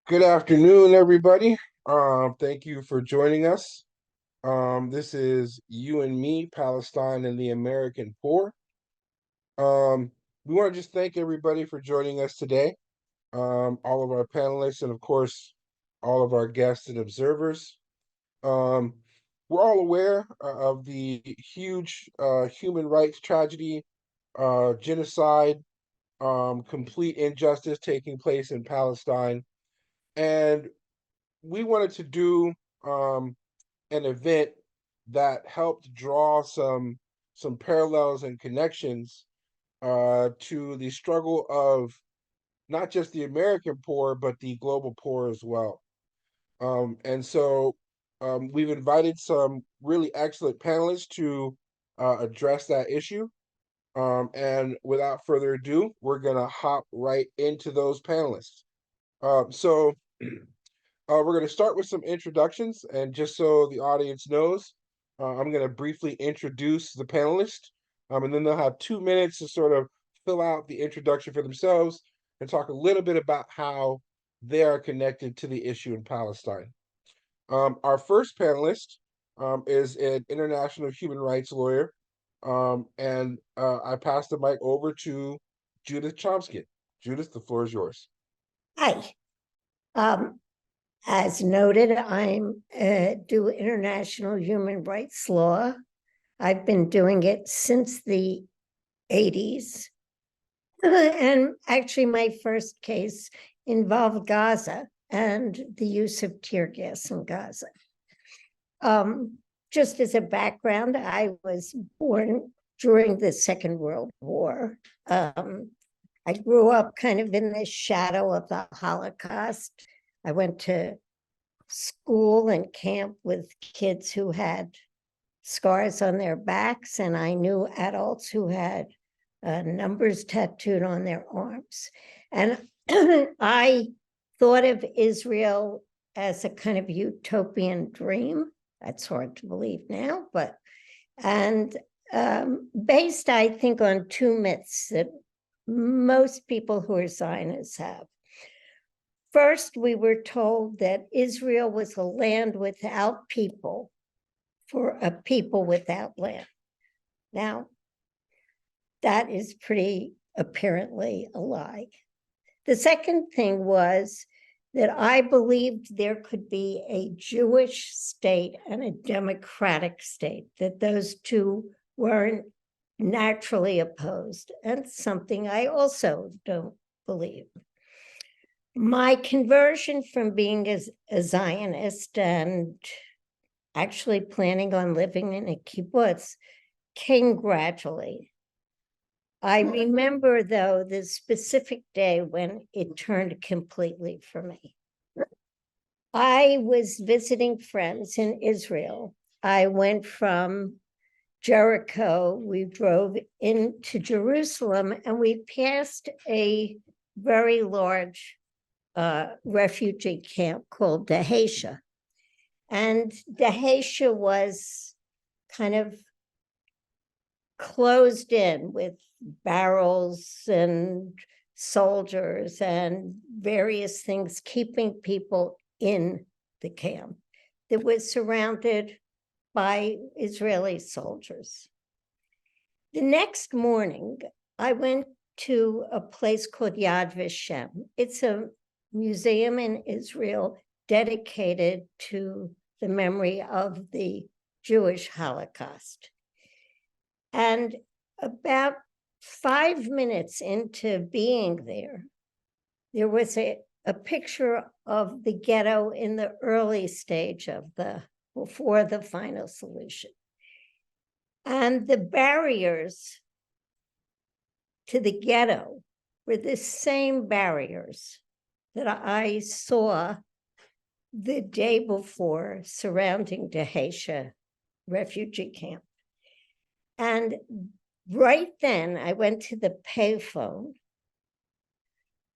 Good afternoon, everybody. Thank you for joining us. This is You and Me, Palestine and the American Poor. We want to just thank everybody for joining us today. All of our panelists and, of course, all of our guests and observers. Um, we're all aware of the huge human rights tragedy, genocide, complete injustice taking place in Palestine. And we wanted to do an event that helped draw some parallels and connections to the struggle of not just the American poor, but the global poor as well. And so we've invited some really excellent panelists to address that issue. And without further ado, we're going to hop right into those panelists. So we're going to start with some introductions, and just so the audience knows, I'm going to briefly introduce the panelists, and then they'll have 2 minutes to sort of fill out the introduction for themselves and talk a little bit about how they are connected to the issue in Palestine. Our first panelist is an international human rights lawyer, and I pass the mic over to Judith Chomsky. Judith, the floor is yours. Hi. As noted, I'm do international human rights law. I've been doing it since the 80s. And actually, my first case involved Gaza and the use of tear gas in Gaza. Just as a background, I was born during the Second World War. I grew up kind of in the shadow of the Holocaust. I went to school and camp with kids who had scars on their backs, and I knew adults who had numbers tattooed on their arms. And I thought of Israel as a kind of utopian dream. That's hard to believe now, but based, I think, on two myths that most people who are Zionists have. First, we were told that Israel was a land without people for a people without land. Now, that is pretty apparently a lie. The second thing was that I believed there could be a Jewish state and a democratic state, that those two weren't naturally opposed, and something I also don't believe. My conversion from being a Zionist and actually planning on living in a kibbutz came gradually. I remember, though, the specific day when it turned completely for me. I was visiting friends in Israel. I went from Jericho, we drove into Jerusalem, and we passed a very large refugee camp called Dheisheh. And Dheisheh was kind of closed in with barrels and soldiers and various things keeping people in the camp that was surrounded by Israeli soldiers. The next morning, I went to a place called Yad Vashem. It's a museum in Israel dedicated to the memory of the Jewish Holocaust. And about 5 minutes into being there was a picture of the ghetto in the early stage of before the final solution. And the barriers to the ghetto were the same barriers that I saw the day before surrounding Dheisheh refugee camp. And right then I went to the payphone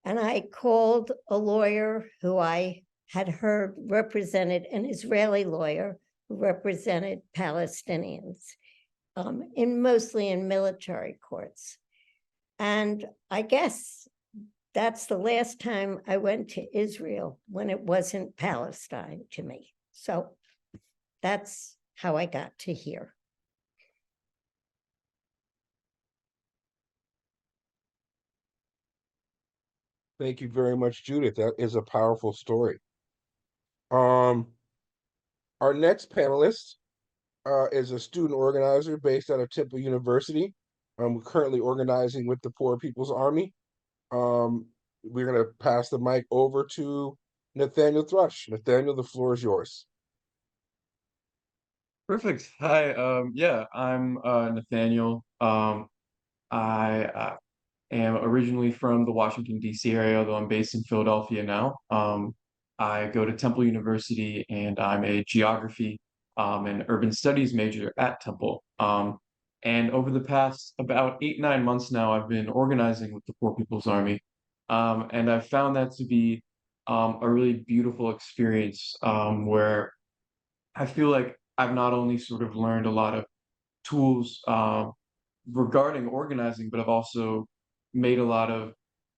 and I called a lawyer who I had heard represented, an Israeli lawyer who represented Palestinians mostly in military courts. And I guess that's the last time I went to Israel when it wasn't Palestine to me. So that's how I got to here. Thank you very much, Judith. That is a powerful story. Um, our next panelist is a student organizer based out of Temple University. We're currently organizing with the Poor People's Army. Um, we're going to pass the mic over to Nathanial Thrush. Nathanial, the floor is yours. Perfect. Hi. Yeah, I'm Nathaniel. I am originally from the Washington, D.C. area, although I'm based in Philadelphia now. I go to Temple University and I'm a geography and urban studies major at Temple. And over the past about 8, 9 months now, I've been organizing with the Poor People's Army. And I've found that to be a really beautiful experience where I feel like I've not only sort of learned a lot of tools regarding organizing, but I've also made a lot of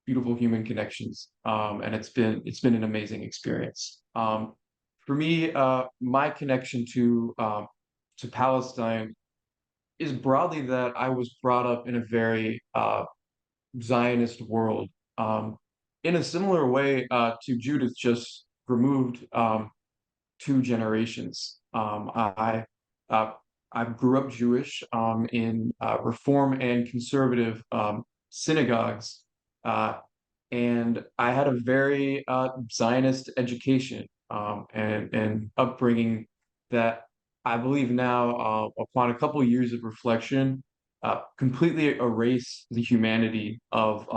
beautiful human connections, and it's been an amazing experience. For me, my connection to Palestine is broadly that I was brought up in a very Zionist world, in a similar way to Judith, just removed 2 generations. Uh, I grew up Jewish in Reform and conservative synagogues, uh, and I had a very Zionist education and upbringing that I believe now, upon a couple of years of reflection, completely erase the humanity of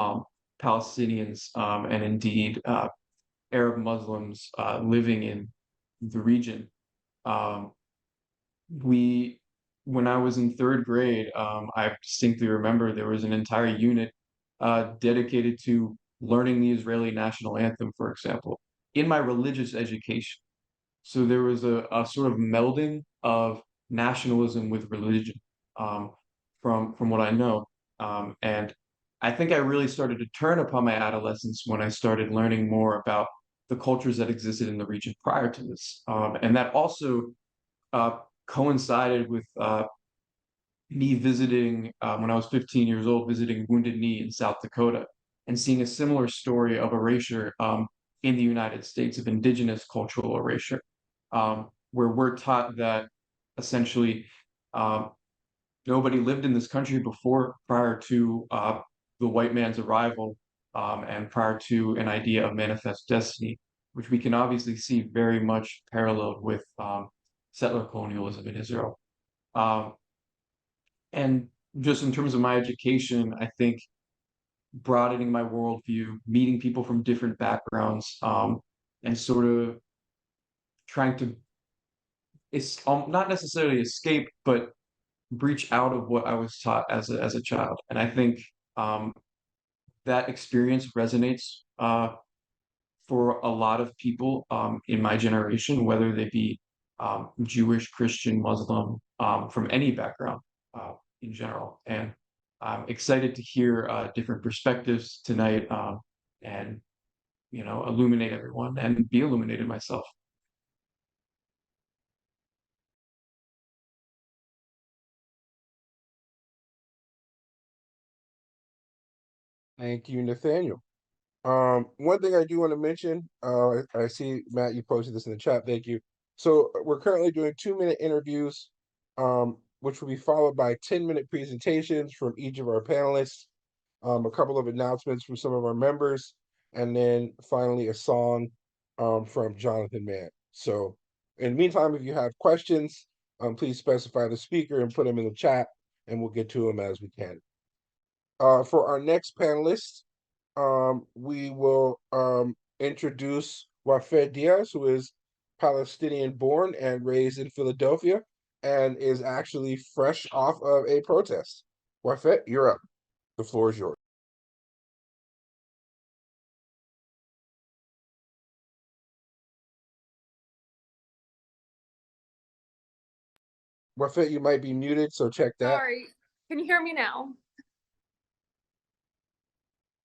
Palestinians and indeed Arab Muslims living in the region. Um, we, when I was in third grade, I distinctly remember there was an entire unit dedicated to learning the Israeli national anthem, for example, in my religious education. So there was a sort of melding of nationalism with religion, um, from what I know. And I think I really started to turn upon my adolescence when I started learning more about the cultures that existed in the region prior to this. And that also uh, coincided with me visiting, when I was 15 years old, visiting Wounded Knee in South Dakota and seeing a similar story of erasure in the United States, of indigenous cultural erasure, where we're taught that essentially um, nobody lived in this country before, prior to the white man's arrival, and prior to an idea of manifest destiny, which we can obviously see very much paralleled with settler colonialism in Israel. Um, and just in terms of my education, I think broadening my worldview, meeting people from different backgrounds, and sort of trying to, it's not necessarily escape, but breach out of what I was taught as a child. And I think um, that experience resonates for a lot of people in my generation, whether they be Jewish, Christian, Muslim, from any background in general. And I'm excited to hear different perspectives tonight, and illuminate everyone and be illuminated myself. Thank you, Nathaniel. One thing I do want to mention, I see Matt, you posted this in the chat. Thank you. So we're currently doing 2-minute interviews, which will be followed by 10-minute presentations from each of our panelists, a couple of announcements from some of our members, and then finally a song from Jonathan Mann. So in the meantime, if you have questions, please specify the speaker and put them in the chat, and we'll get to them as we can. For our next panelist, we will introduce Wafed Diaz, who is Palestinian born and raised in Philadelphia and is actually fresh off of a protest. Wafed, you're up. The floor is yours. Wafed, you might be muted, so check that. Sorry, can you hear me now?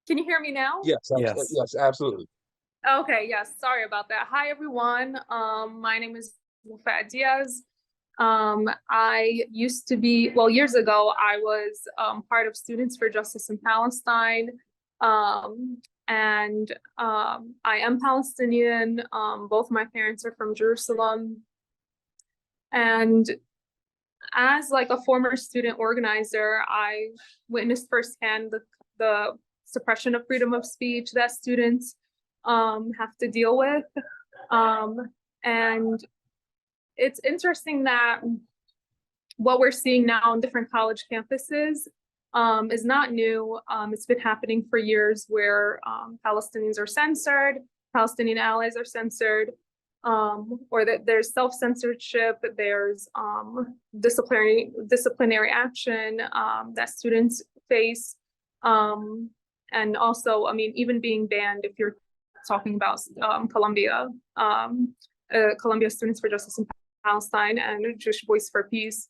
Can you hear me now? Yes, Yes. yes, absolutely. Okay, yes. Sorry about that. Hi, everyone. My name is Wafat Diaz. I used to be, well, years ago, I was part of Students for Justice in Palestine. And I am Palestinian. Both my parents are from Jerusalem. And as like a former student organizer, I witnessed firsthand the suppression of freedom of speech that students have to deal with. And it's interesting that what we're seeing now on different college campuses is not new. It's been happening for years where Palestinians are censored, Palestinian allies are censored, or that there's self-censorship, there's disciplinary action that students face. And also, I mean, even being banned if you're talking about Columbia Students for Justice in Palestine and Jewish Voice for Peace.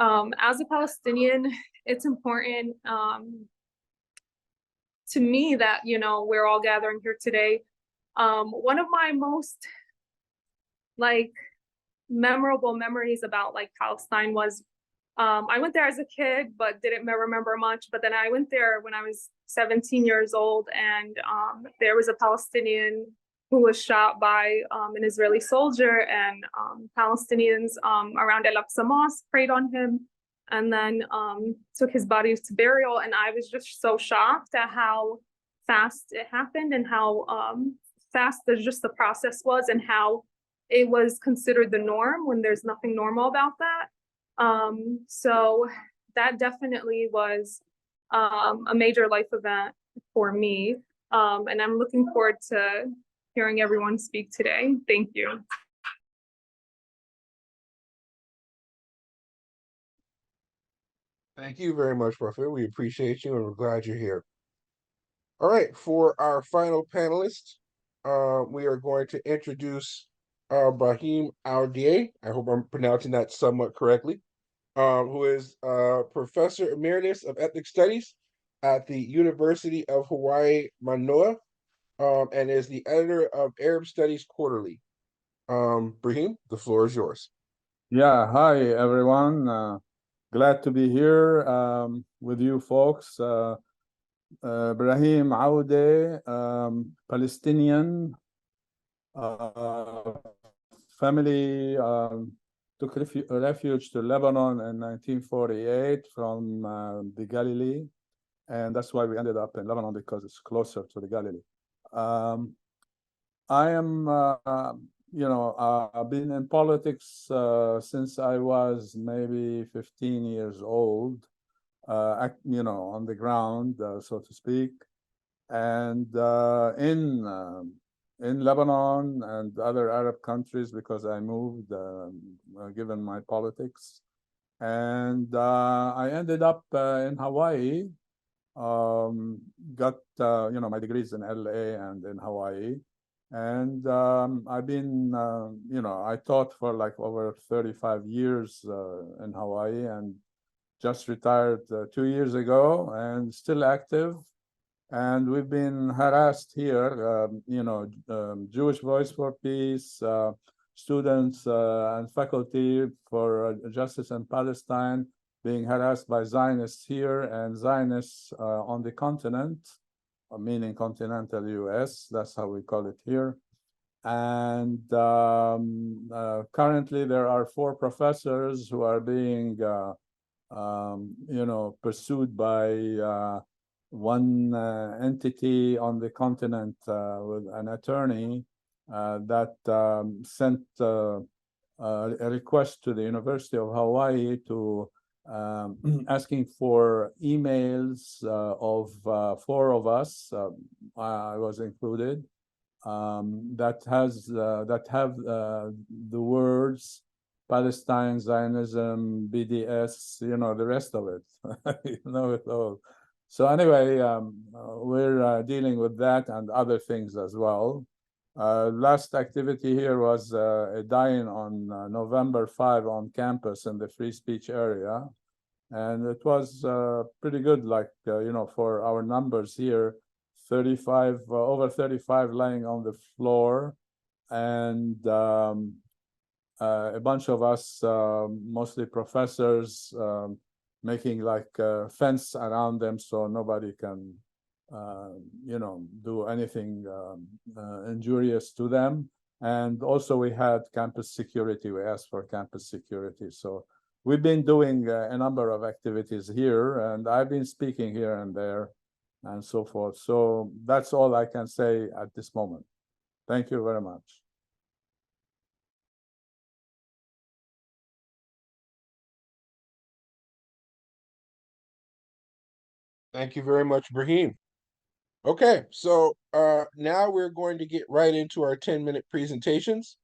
As a Palestinian, it's important to me that, you know, we're all gathering here today. One of my most like memorable memories about like Palestine was I went there as a kid, but didn't remember much. But then I went there when I was 17 years old, and there was a Palestinian who was shot by an Israeli soldier, and Palestinians around Al-Aqsa Mosque prayed on him and then took his body to burial. And I was just so shocked at how fast it happened and how fast the process was, and how it was considered the norm when there's nothing normal about that. So that definitely was a major life event for me. And I'm looking forward to hearing everyone speak today. Thank you. Thank you very much, Wafat. We appreciate you and we're glad you're here. All right, for our final panelist, we are going to introduce Ibrahim Aoude. I hope I'm pronouncing that somewhat correctly. Who is Professor Emeritus of Ethnic Studies at the University of Hawaii, Manoa, and is the editor of Arab Studies Quarterly. Brahim, the floor is yours. Yeah, hi everyone. Glad to be here with you folks. Ibrahim Aoude, Palestinian, family took refuge to Lebanon in 1948 from the Galilee, and that's why we ended up in Lebanon, because it's closer to the Galilee. I am, I've been in politics since I was maybe 15 years old, on the ground, so to speak, and in Lebanon and other Arab countries, because I moved, given my politics. And I ended up in Hawaii, got, my degrees in LA and in Hawaii. And I've been, I taught for like over 35 years in Hawaii, and just retired 2 years ago and still active. And we've been harassed here, Jewish Voice for Peace, students and faculty for Justice in Palestine, being harassed by Zionists here and Zionists on the continent, meaning continental US, that's how we call it here. And currently there are 4 professors who are being, pursued by one entity on the continent with an attorney that sent a request to the University of Hawaii to asking for emails of 4 of us, I was included, that have the words Palestine, Zionism, BDS, the rest of it, it all. So anyway, we're dealing with that and other things as well. Last activity here was a die-in on November 5 on campus in the free speech area. And it was pretty good, like, for our numbers here, 35, over 35 lying on the floor, and a bunch of us, mostly professors, making like a fence around them so nobody can, do anything injurious to them. And also we had campus security. We asked for campus security. So we've been doing a number of activities here, and I've been speaking here and there and so forth. So that's all I can say at this moment. Thank you very much. Thank you very much, Ibrahim. Okay, so now we're going to get right into our 10-minute presentations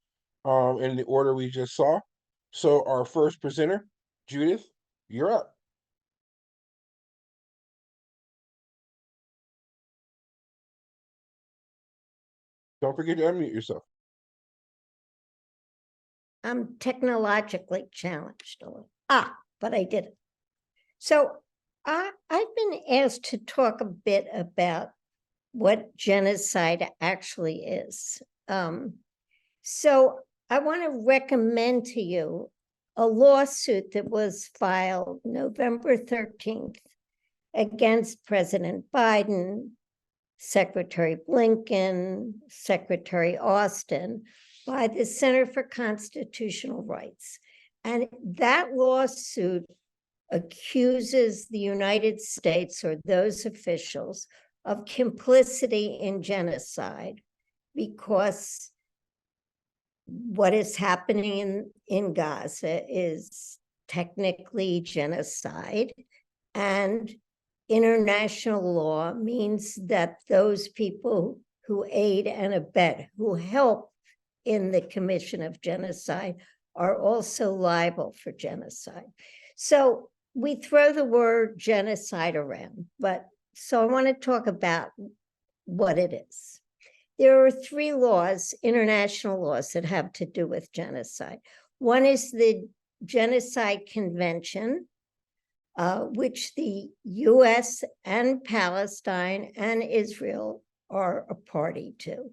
in the order we just saw. So our first presenter, Judith, you're up. Don't forget to unmute yourself. I'm technologically challenged a little. But I did it. So I've been asked to talk a bit about what genocide actually is. So I want to recommend to you a lawsuit that was filed November 13th against President Biden, Secretary Blinken, Secretary Austin, by the Center for Constitutional Rights. And that lawsuit accuses the United States or those officials of complicity in genocide, because what is happening in Gaza is technically genocide, and international law means that those people who aid and abet, who help in the commission of genocide, are also liable for genocide. So we throw the word genocide around, so I want to talk about what it is. There are 3 laws, international laws, that have to do with genocide. One is the Genocide Convention, which the US and Palestine and Israel are a party to.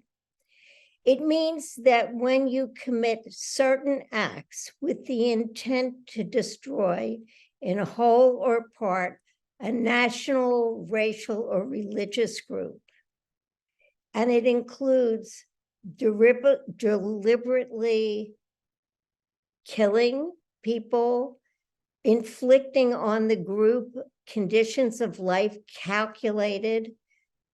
It means that when you commit certain acts with the intent to destroy in whole or part a national, racial, or religious group, and it includes deliberately killing people, inflicting on the group conditions of life calculated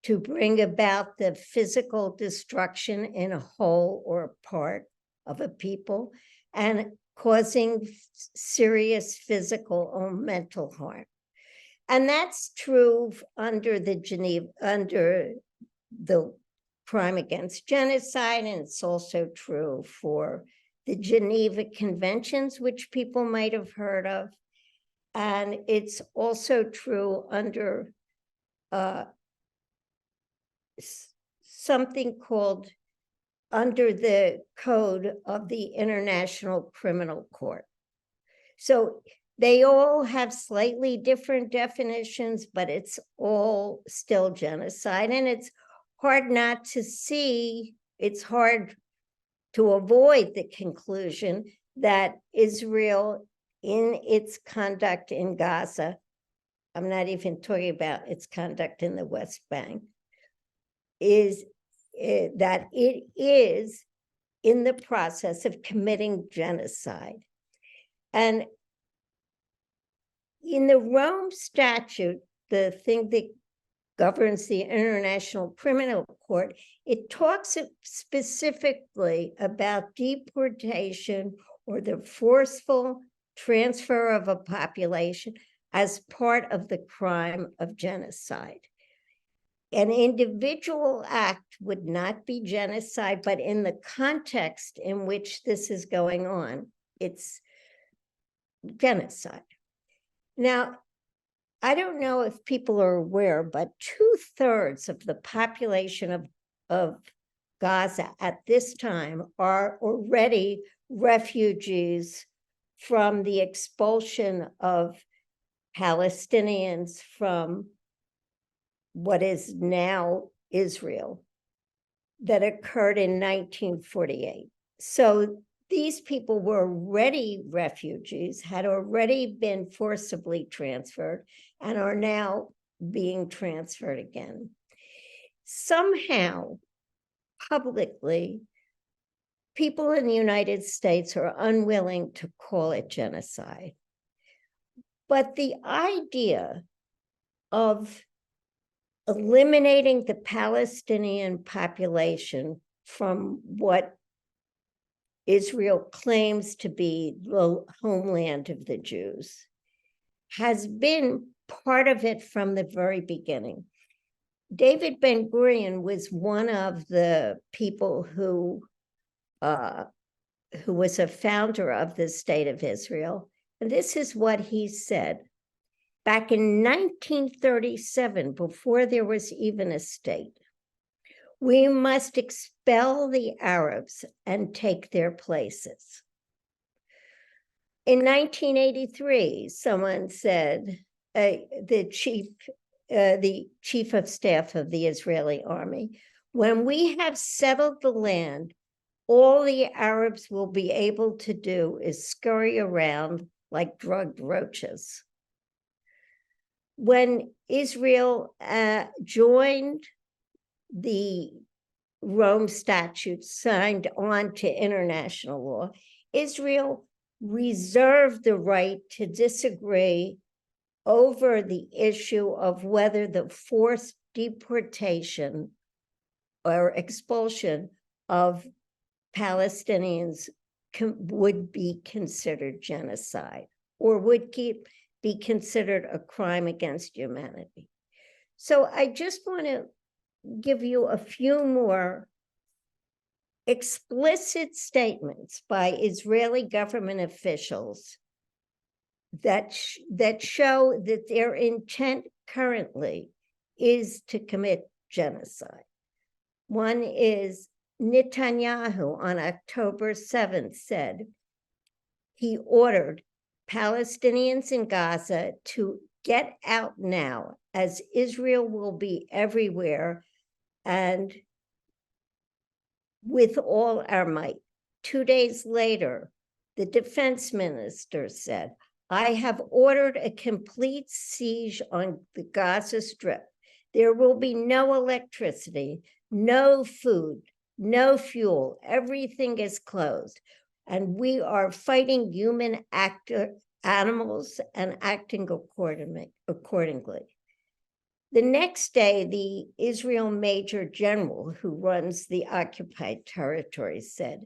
to bring about the physical destruction in a whole or part of a people, and causing serious physical or mental harm. And that's true under the crime against genocide, and it's also true for the Geneva Conventions, which people might have heard of. And it's also true under something called, under the code of the International Criminal Court. So they all have slightly different definitions, but it's all still genocide. And it's hard not to see, it's hard to avoid the conclusion that Israel, in its conduct in Gaza, I'm not even talking about its conduct in the West Bank, that it is in the process of committing genocide. And in the Rome Statute, the thing that governs the International Criminal Court, it talks specifically about deportation or the forceful transfer of a population as part of the crime of genocide. An individual act would not be genocide, but in the context in which this is going on, it's genocide. Now, I don't know if people are aware, but 2/3 of the population of Gaza at this time are already refugees from the expulsion of Palestinians from what is now Israel that occurred in 1948. So these people were already refugees, had already been forcibly transferred, and are now being transferred again. Somehow, publicly, people in the United States are unwilling to call it genocide. But the idea of eliminating the Palestinian population from what Israel claims to be the homeland of the Jews has been part of it from the very beginning. David Ben-Gurion was one of the people who was a founder of the State of Israel. And this is what he said. Back in 1937, before there was even a state, we must expel the Arabs and take their places. In 1983, someone said, the chief of staff of the Israeli army, when we have settled the land, all the Arabs will be able to do is scurry around like drugged roaches. When Israel joined the Rome Statute, signed on to international law, Israel reserved the right to disagree over the issue of whether the forced deportation or expulsion of Palestinians would be considered genocide or would be considered a crime against humanity. So I just want to give you a few more explicit statements by Israeli government officials that show that their intent currently is to commit genocide. One is Netanyahu on October 7th said he ordered Palestinians in Gaza to get out now, as Israel will be everywhere and with all our might. 2 days later, the defense minister said, I have ordered a complete siege on the Gaza Strip. There will be no electricity, no food, no fuel. Everything is closed. And we are fighting human animals and acting accordingly. The next day, the Israel Major General who runs the occupied territory said,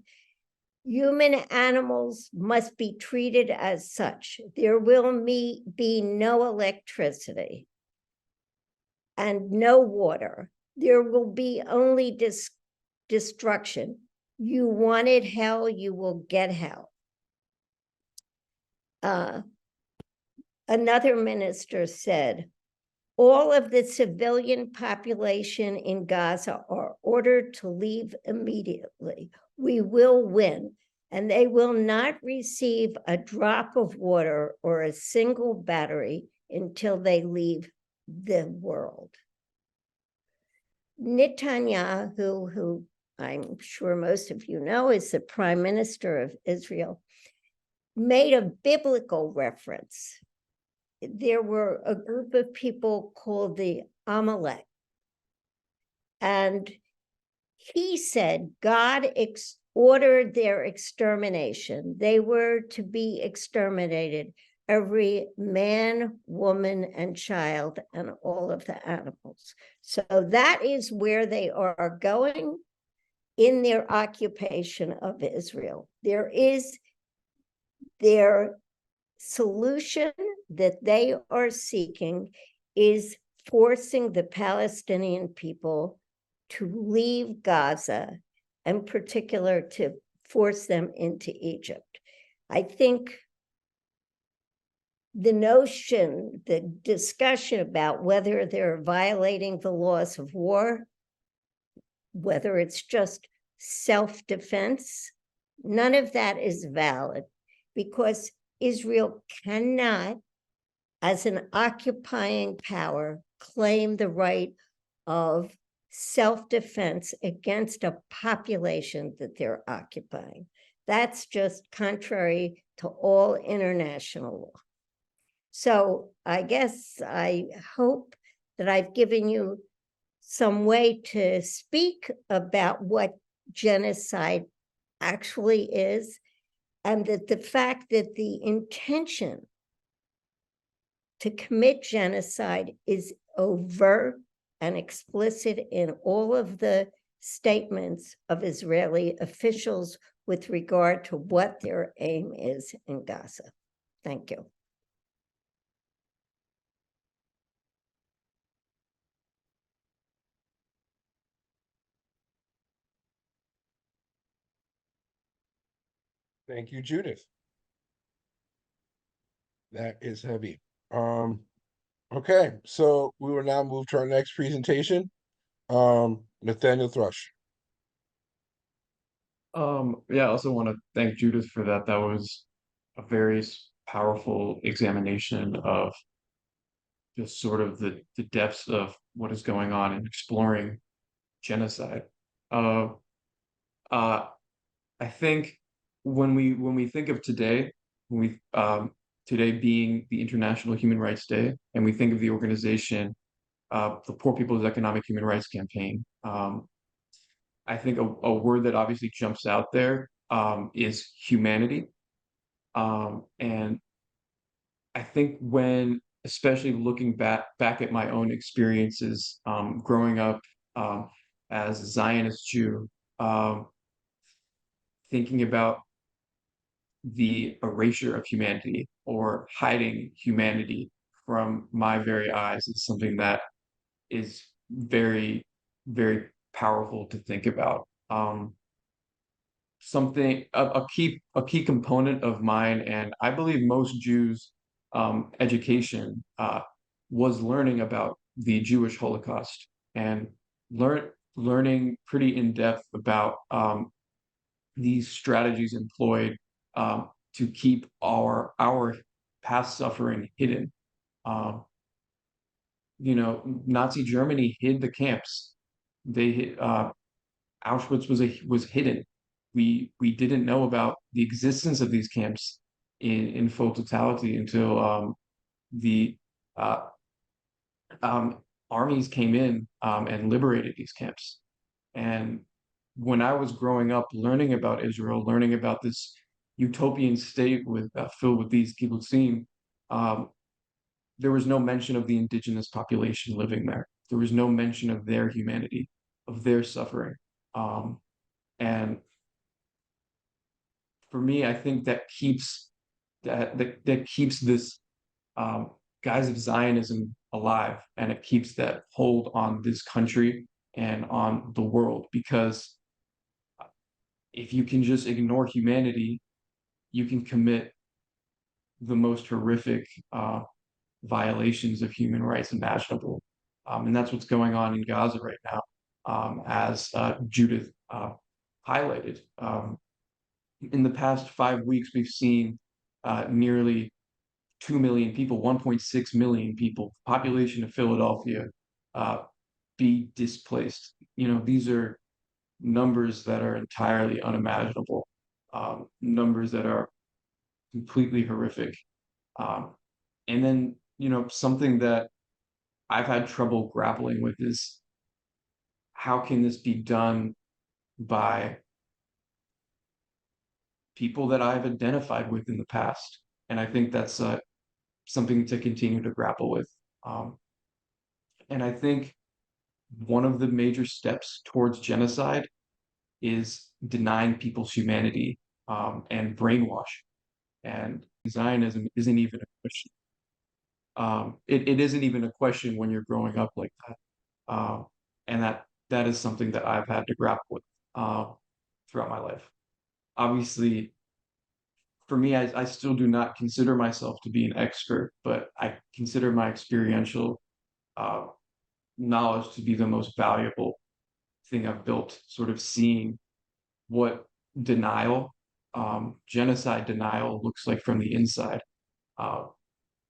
human animals must be treated as such. There will be no electricity and no water. There will be only destruction. You wanted hell, you will get hell. Another minister said, all of the civilian population in Gaza are ordered to leave immediately. We will win, and they will not receive a drop of water or a single battery until they leave the world. Netanyahu, who I'm sure most of you know is the prime minister of Israel, made a biblical reference. There were a group of people called the Amalek, and he said God ordered their extermination. They were to be exterminated, every man, woman, and child, and all of the animals. So that is where they are going in their occupation of Israel. There is their solution that they are seeking is forcing the Palestinian people to leave Gaza, in particular to force them into Egypt. I think the notion, the discussion about whether they're violating the laws of war, whether it's just self-defense, none of that is valid, because Israel cannot, as an occupying power, claim the right of self-defense against a population that they're occupying. That's just contrary to all international law. So I guess I hope that I've given you some way to speak about what genocide actually is, and that the fact that the intention to commit genocide is overt and explicit in all of the statements of Israeli officials with regard to what their aim is in Gaza. Thank you. Thank you, Judith. That is heavy. Okay, so we will now move to our next presentation. Nathanial Thrush. Yeah, I also want to thank Judith for that. That was a very powerful examination of just sort of the depths of what is going on and exploring genocide. Uh, uh, I think when we think of today, when we today being the International Human Rights Day, and we think of the organization, the Poor People's Economic Human Rights Campaign, I think a word that obviously jumps out there is humanity. And I think when, especially looking back at my own experiences growing up as a Zionist Jew, um, thinking about the erasure of humanity or hiding humanity from my very eyes is something that is very, very powerful to think about. Something a key component of mine, and I believe most Jews' education was learning about the Jewish Holocaust and learning pretty in depth about these strategies employed to keep our past suffering hidden. Um, Nazi Germany hid the camps. Auschwitz was hidden. We didn't know about the existence of these camps in full totality until the uh, armies came in and liberated these camps. And when I was growing up, learning about Israel, learning about this utopian state filled with these kibbutzim, um, there was no mention of the indigenous population living there. There was no mention of their humanity, of their suffering. And for me, I think that keeps this guise of Zionism alive, and it keeps that hold on this country and on the world. Because if you can just ignore humanity, you can commit the most horrific violations of human rights imaginable. And that's what's going on in Gaza right now, as Judith highlighted. In the past 5 weeks, we've seen nearly 2 million people, 1.6 million people, population of Philadelphia, be displaced. These are numbers that are entirely unimaginable, numbers that are completely horrific. And then, something that I've had trouble grappling with is, how can this be done by people that I've identified with in the past? And I think that's something to continue to grapple with. And I think one of the major steps towards genocide is denying people's humanity and brainwash. And Zionism isn't even a question. It isn't even a question when you're growing up like that. And that is something that I've had to grapple with throughout my life. Obviously, for me, I still do not consider myself to be an expert, but I consider my experiential knowledge to be the most valuable thing I've built, sort of seeing what genocide denial looks like from the inside.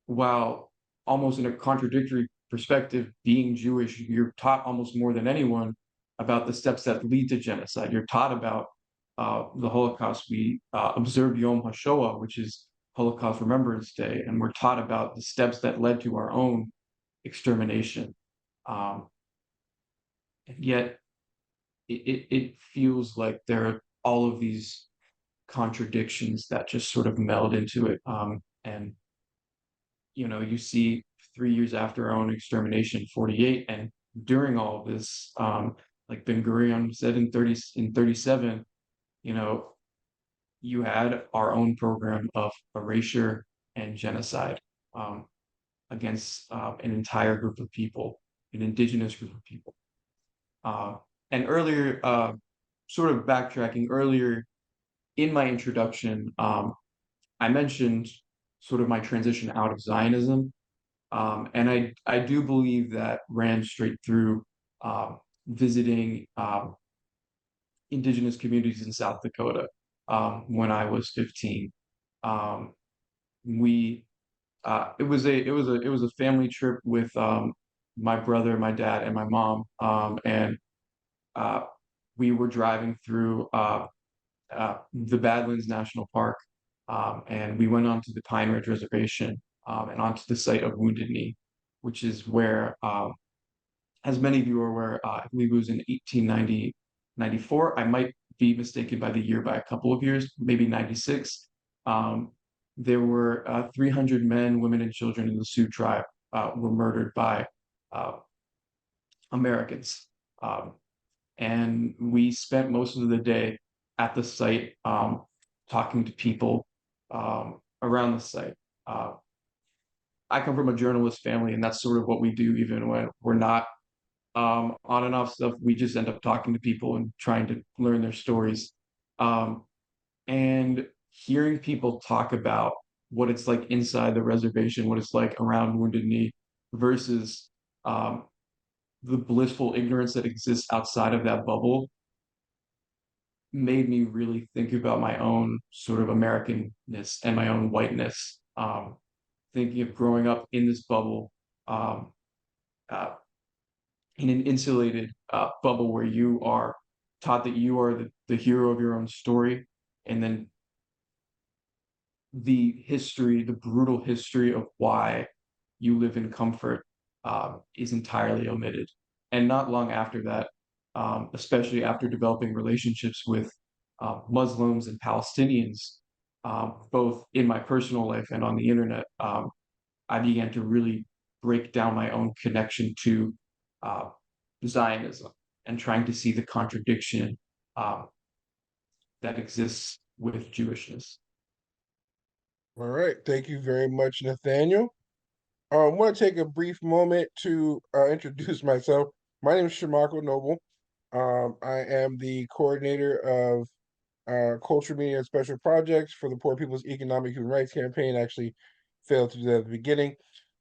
While almost in a contradictory perspective, being Jewish, you're taught almost more than anyone about the steps that lead to genocide. You're taught about the Holocaust. We observe Yom HaShoah, which is Holocaust Remembrance Day, and we're taught about the steps that led to our own extermination. And yet, it feels like there are all of these contradictions that just sort of meld into it. And you see 3 years after our own extermination, 48, and during all of this, like Ben Gurion said in 37, you had our own program of erasure and genocide against an entire group of people, an indigenous group of people. And earlier, sort of backtracking earlier in my introduction, I mentioned sort of my transition out of Zionism. And I do believe that ran straight through visiting indigenous communities in South Dakota when I was 15. It was a family trip with my brother, my dad, and my mom, and we were driving through the Badlands National Park, and we went onto the Pine Ridge Reservation and onto the site of Wounded Knee, which is where, as many of you are aware, I believe it was in 1894. I might be mistaken by the year by a couple of years, maybe 96. There were 300 men, women, and children in the Sioux tribe were murdered by Americans. And we spent most of the day at the site talking to people around the site. I come from a journalist family, and that's sort of what we do, even when we're not on and off stuff. We just end up talking to people and trying to learn their stories. And hearing people talk about what it's like inside the reservation, what it's like around Wounded Knee, versus the blissful ignorance that exists outside of that bubble, made me really think about my own sort of Americanness and my own whiteness. Thinking of growing up in this bubble, in an insulated bubble where you are taught that you are the hero of your own story, and then the brutal history of why you live in comfort is entirely omitted. And not long after that, especially after developing relationships with Muslims and Palestinians, both in my personal life and on the internet, I began to really break down my own connection to Zionism and trying to see the contradiction that exists with Jewishness. All right. Thank you very much, Nathaniel. I want to take a brief moment to introduce myself. My name is Shamako Noble. I am the coordinator of culture, media, and special projects for the Poor People's Economic Human Rights Campaign. I actually failed to do that at the beginning.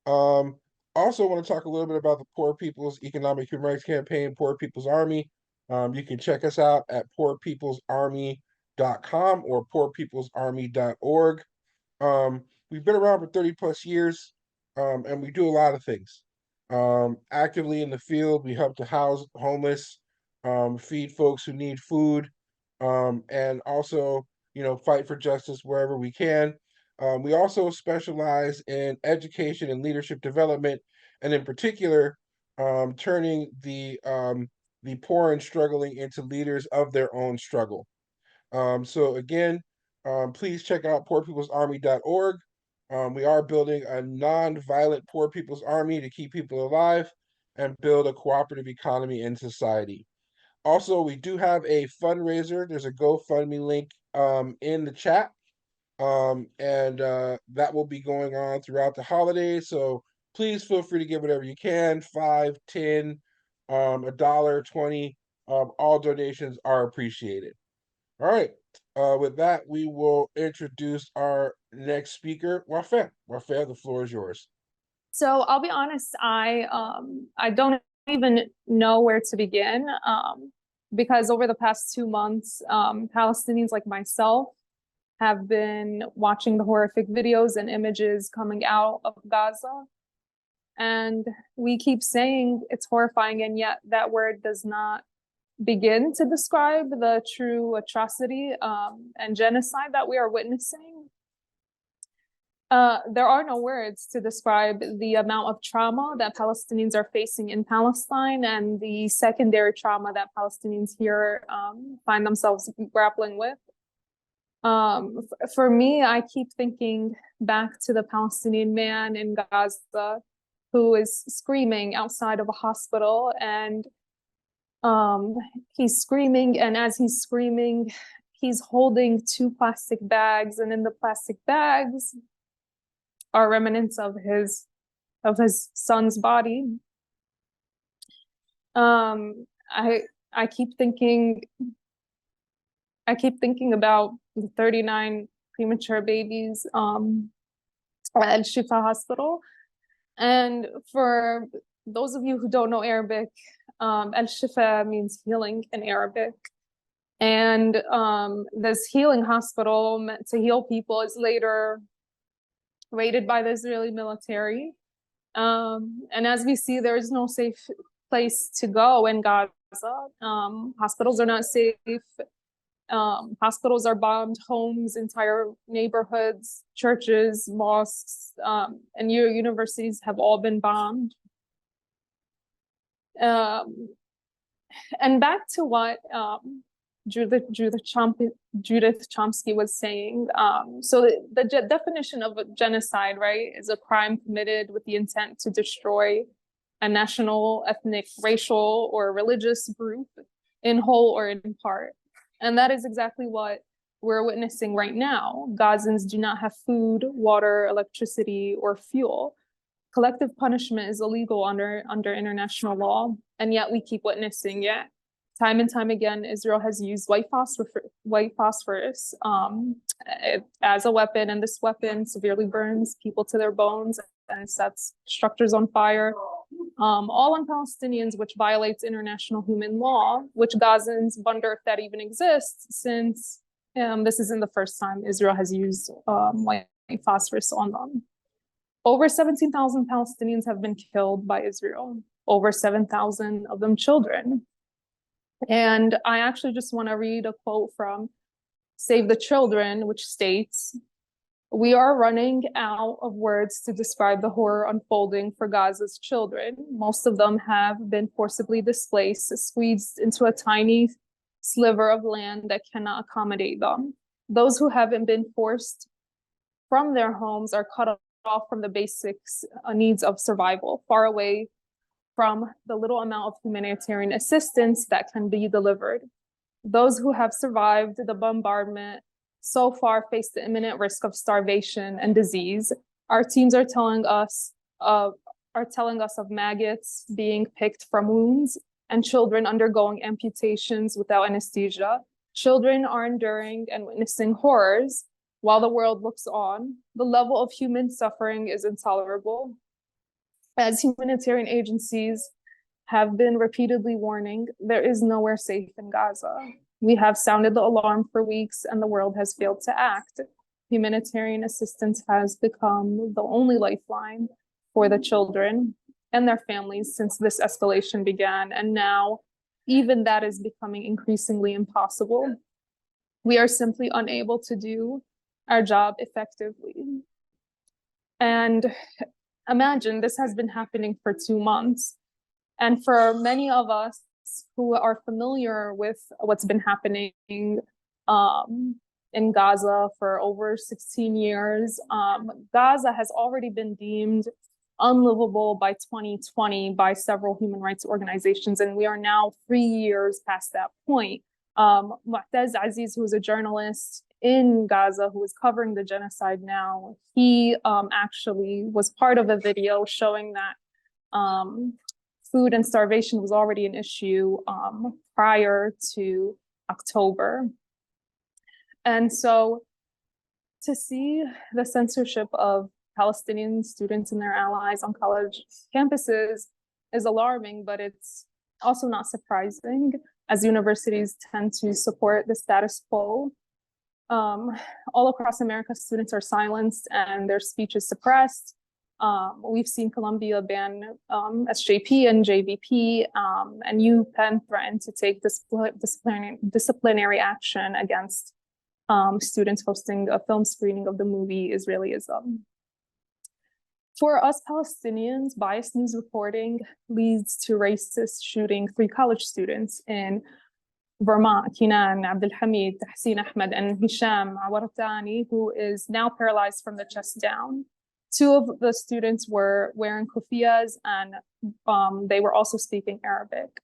Also want to talk a little bit about the Poor People's Economic Human Rights Campaign, Poor People's Army. You can check us out at poorpeoplesarmy.com or poorpeoplesarmy.org. We've been around for 30 plus years, and we do a lot of things. Actively in the field, we help to house homeless, feed folks who need food, and also, fight for justice wherever we can. We also specialize in education and leadership development, and in particular, turning the poor and struggling into leaders of their own struggle. So again, please check out poorpeoplesarmy.org. We are building a non-violent Poor People's Army to keep people alive and build a cooperative economy in society. Also, we do have a fundraiser. There's a GoFundMe link in the chat. And that will be going on throughout the holidays. So please feel free to give whatever you can, $5, $10, $1, $20. All donations are appreciated. All right. With that, we will introduce our next speaker, Wafaa. Wafaa, the floor is yours. So I'll be honest, I don't even know where to begin, because over the past 2 months, Palestinians like myself have been watching the horrific videos and images coming out of Gaza. And we keep saying it's horrifying, and yet that word does not begin to describe the true atrocity and genocide that we are witnessing. There are no words to describe the amount of trauma that Palestinians are facing in Palestine and the secondary trauma that Palestinians here find themselves grappling with. For me, I keep thinking back to the Palestinian man in Gaza who is screaming outside of a hospital, and he's screaming, and as he's screaming, he's holding 2 plastic bags, and in the plastic bags are remnants of his son's body. I keep thinking about the 39 premature babies at Al Shifa Hospital. And for those of you who don't know Arabic, Al Shifa means healing in Arabic. And this healing hospital meant to heal people is later raided by the Israeli military. And as we see, there is no safe place to go in Gaza. Hospitals are not safe. Hospitals are bombed, homes, entire neighborhoods, churches, mosques, and universities have all been bombed. And back to what Judith Chomsky was saying. So the definition of a genocide, right, is a crime committed with the intent to destroy a national, ethnic, racial, or religious group in whole or in part. And that is exactly what we're witnessing right now. Gazans do not have food, water, electricity, or fuel. Collective punishment is illegal under international law, and yet we keep witnessing it. Time and time again, Israel has used white phosphorus as a weapon, and this weapon severely burns people to their bones and sets structures on fire, all on Palestinians, which violates international human law, which Gazans wonder if that even exists, since this isn't the first time Israel has used white phosphorus on them. Over 17,000 Palestinians have been killed by Israel, over 7,000 of them children. And I actually just want to read a quote from Save the Children, which states, "We are running out of words to describe the horror unfolding for Gaza's children. Most of them have been forcibly displaced, squeezed into a tiny sliver of land that cannot accommodate them. Those who haven't been forced from their homes are cut off from the basics needs of survival, far away from the little amount of humanitarian assistance that can be delivered. Those who have survived the bombardment so far face the imminent risk of starvation and disease. Our teams are telling us of maggots being picked from wounds and children undergoing amputations without anesthesia. Children are enduring and witnessing horrors while the world looks on. The level of human suffering is intolerable. As humanitarian agencies have been repeatedly warning, there is nowhere safe in Gaza. We have sounded the alarm for weeks and the world has failed to act. Humanitarian assistance has become the only lifeline for the children and their families since this escalation began, and now even that is becoming increasingly impossible. We are simply unable to do our job effectively." And imagine this has been happening for 2 months. And for many of us who are familiar with what's been happening in Gaza for over 16 years, Gaza has already been deemed unlivable by 2020 by several human rights organizations. And we are now 3 years past that point. Mu'taz Aziz, who is a journalist in Gaza who is covering the genocide now, he actually was part of a video showing that food and starvation was already an issue prior to October. And so to see the censorship of Palestinian students and their allies on college campuses is alarming, but it's also not surprising, as universities tend to support the status quo. All across America, students are silenced and their speech is suppressed. We've seen Colombia ban SJP and JVP, and UPenn threatened to take disciplinary action against students hosting a film screening of the movie Israelism. For us Palestinians, biased news reporting leads to racist shooting 3 college students in Vermont: Kinan Abdul Hamid, Tahsin Ahmed, and Hisham Awartani, who is now paralyzed from the chest down. 2 of the students were wearing kufiyas, and they were also speaking Arabic.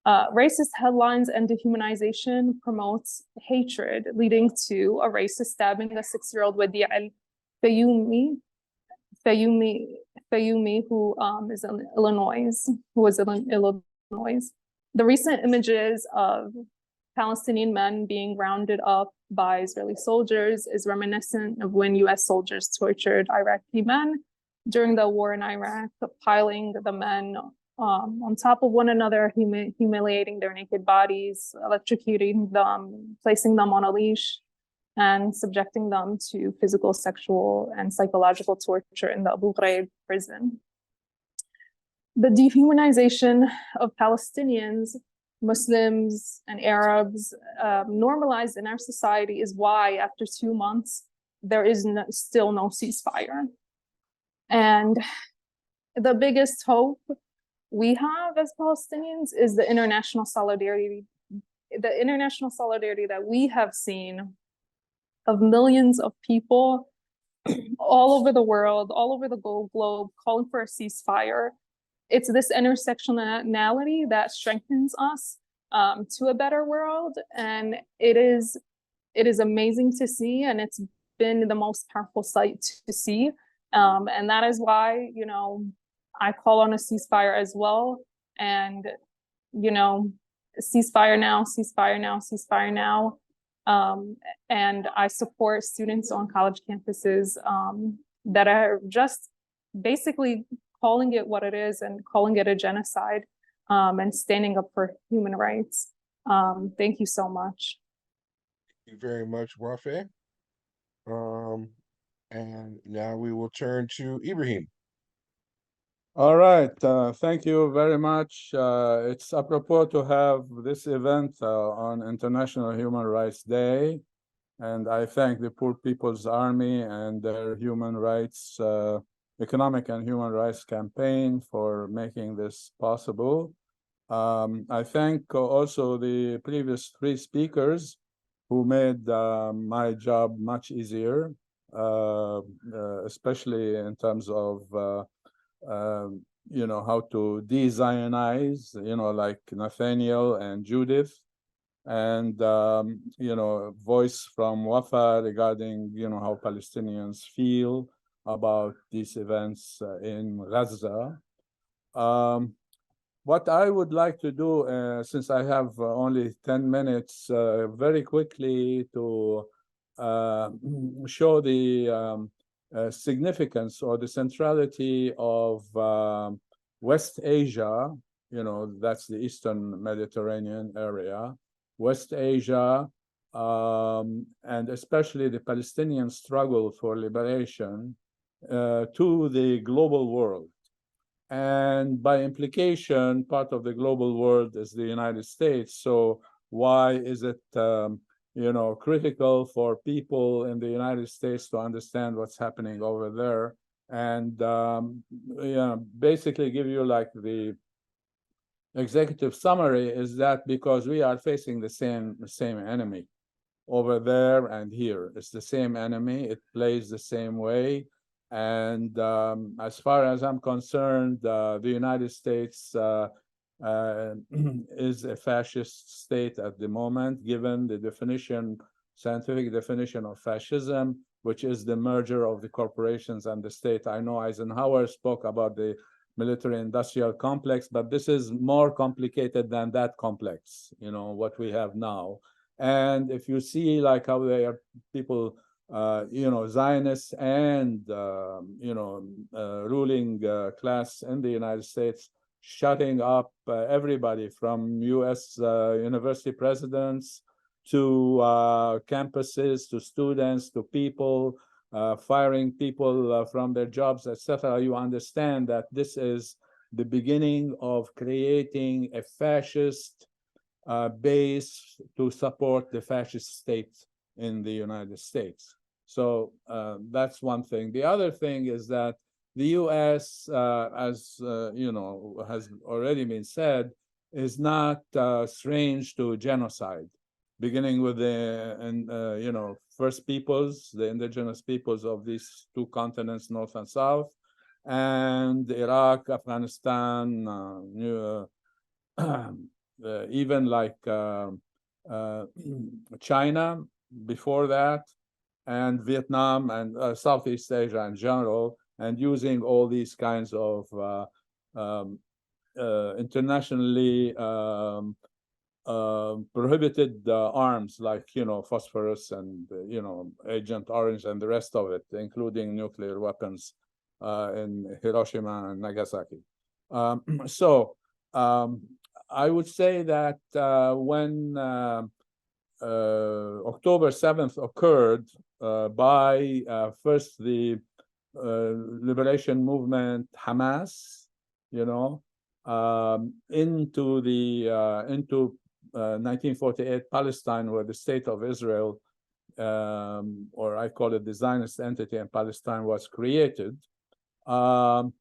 Racist headlines and dehumanization promotes hatred, leading to a racist stabbing a 6-year-old Wadi al-Fayumi, who is in Illinois, The recent images of Palestinian men being rounded up by Israeli soldiers is reminiscent of when US soldiers tortured Iraqi men during the war in Iraq, piling the men on top of one another, humiliating their naked bodies, electrocuting them, placing them on a leash, and subjecting them to physical, sexual, and psychological torture in the Abu Ghraib prison. The dehumanization of Palestinians, Muslims, and Arabs normalized in our society is why, after 2 months, there is still no ceasefire. And the biggest hope we have as Palestinians is the international solidarity that we have seen of millions of people all over the world, all over the globe, calling for a ceasefire. It's this intersectionality that strengthens us to a better world, and it is amazing to see, and it's been the most powerful sight to see, and that is why, you know, I call on a ceasefire as well, and, you know, ceasefire now, ceasefire now, ceasefire now. And I support students on college campuses that are just basically calling it what it is and calling it a genocide, and standing up for human rights. Thank you so much. Thank you very much, Wafe. And now we will turn to Ibrahim. All right, thank you very much. It's apropos to have this event on International Human Rights Day, and I thank the Poor People's Army and their human rights, economic and human rights campaign for making this possible. I thank also the previous 3 speakers who made my job much easier, especially in terms of you know, how to de-Zionize, you know, like Nathanial and Judith, and you know, voice from Wafa regarding, you know, how Palestinians feel about these events in Gaza. What I would like to do, since I have only 10 minutes, very quickly to show the significance or the centrality of West Asia, you know, that's the Eastern Mediterranean area, West Asia, and especially the Palestinian struggle for liberation to the global world. And by implication, part of the global world is the United States. So why is it you know, critical for people in the United States to understand what's happening over there, and you know, basically give you like the executive summary is that because we are facing the same enemy over there and here. It's the same enemy. It plays the same way. And as far as I'm concerned, the United States is a fascist state at the moment, given the definition, scientific definition of fascism, which is the merger of the corporations and the state. I know Eisenhower spoke about the military-industrial complex, but this is more complicated than that complex, you know, what we have now. And if you see like how they are people, you know, Zionists and, you know, ruling class in the United States, shutting up everybody from US university presidents to campuses, to students, to people, firing people from their jobs, etc., you understand that this is the beginning of creating a fascist base to support the fascist state in the United States. So that's one thing. The other thing is that the U.S., as you know, has already been said, is not strange to genocide, beginning with the you know, first peoples, the indigenous peoples of these two continents, North and South, and Iraq, Afghanistan, even like China before that, and Vietnam and Southeast Asia in general, and using all these kinds of internationally prohibited arms like, you know, phosphorus and, you know, Agent Orange and the rest of it, including nuclear weapons in Hiroshima and Nagasaki. So I would say that when October 7th occurred, by first the liberation movement Hamas, you know, into 1948 Palestine, where the state of Israel, or I call it the Zionist entity in Palestine, was created. You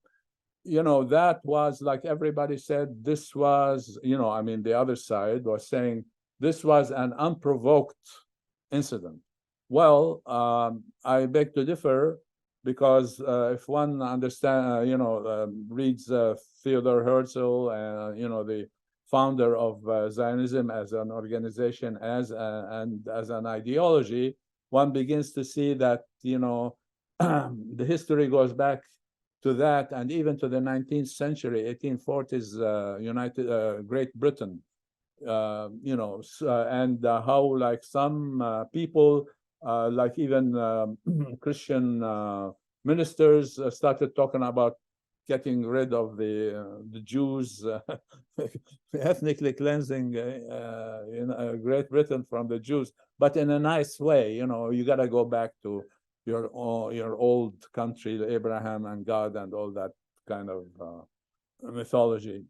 know, that was, like everybody said, this was, you know, I mean, the other side was saying this was an unprovoked incident. Well, I beg to differ, because if one understand, you know, reads Theodor Herzl, you know, the founder of Zionism as an organization, and as an ideology, one begins to see that, you know, the history goes back to that, and even to the 19th century, 1840s, Great Britain, you know, and how, like, some people, like even Christian ministers, started talking about getting rid of the Jews, ethnically cleansing in Great Britain from the Jews, but in a nice way. You know, you got to go back to your old country, Abraham and God and all that kind of mythology.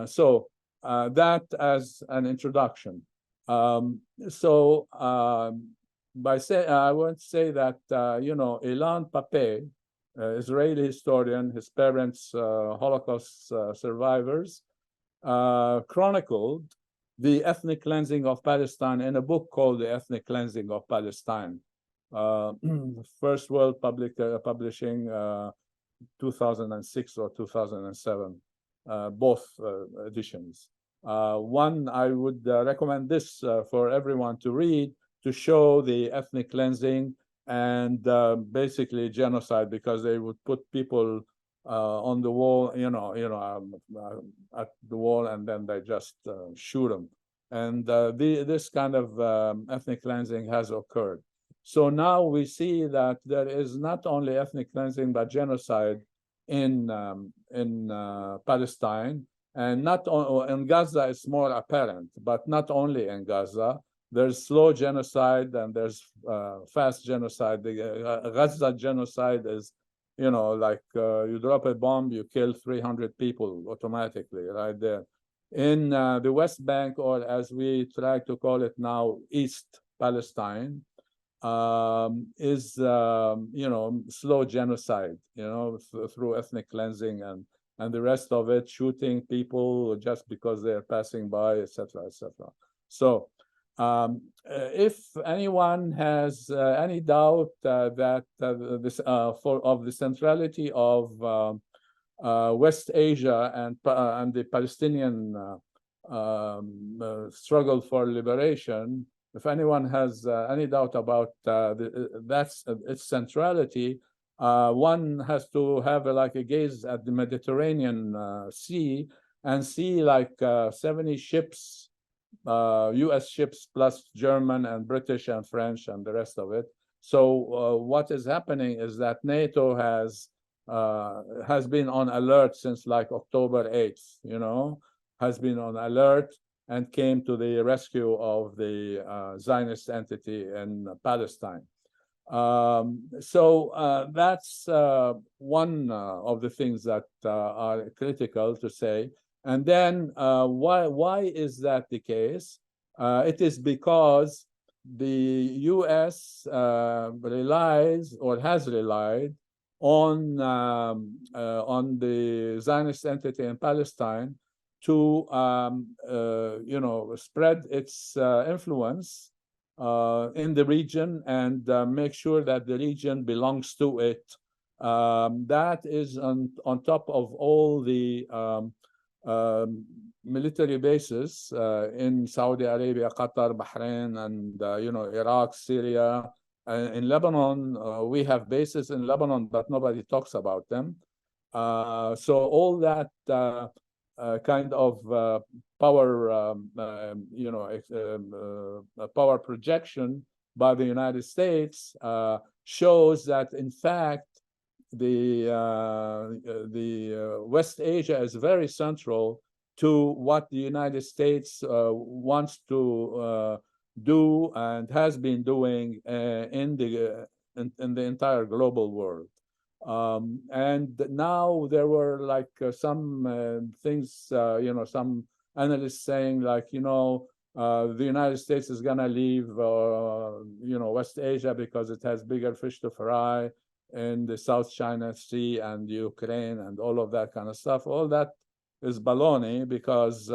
So that as an introduction. I want to say that you know, Ilan Pappé, Israeli historian, his parents Holocaust survivors, chronicled the ethnic cleansing of Palestine in a book called The Ethnic Cleansing of Palestine. First World Publishing, 2006 or 2007, both editions. One, I would recommend this for everyone to read, to show the ethnic cleansing and basically genocide, because they would put people on the wall, at the wall, and then they just shoot them. And this kind of ethnic cleansing has occurred. So now we see that there is not only ethnic cleansing, but genocide in Palestine, and not in Gaza. It's more apparent, but not only in Gaza. There's slow genocide and there's fast genocide. The Gaza genocide is, you know, like you drop a bomb, you kill 300 people automatically right there. In the West Bank, or as we try to call it now, East Palestine, is you know, slow genocide, you know, through ethnic cleansing and the rest of it, shooting people just because they're passing by, etc., etc. So if anyone has any doubt that of the centrality of West Asia and the Palestinian struggle for liberation, if anyone has any doubt about its centrality, one has to have like a gaze at the Mediterranean Sea and see like 70 ships, U.S. ships plus German and British and French and the rest of it. So what is happening is that NATO has been on alert since like October 8th, you know, has been on alert and came to the rescue of the Zionist entity in Palestine. So that's one of the things that are critical to say. And then why is that the case? It is because the U.S. Relies or has relied on the Zionist entity in Palestine to spread its influence in the region and make sure that the region belongs to it. That is on top of all the military bases in Saudi Arabia, Qatar, Bahrain, and Iraq, Syria. In Lebanon, we have bases in Lebanon, but nobody talks about them. So all that kind of power, power projection by the United States shows that, in fact, the West Asia is very central to what the United States wants to do and has been doing in the entire global world. And now there were like some things, some analysts saying like, the United States is going to leave, West Asia because it has bigger fish to fry in the South China Sea and Ukraine and all of that kind of stuff. All that is baloney because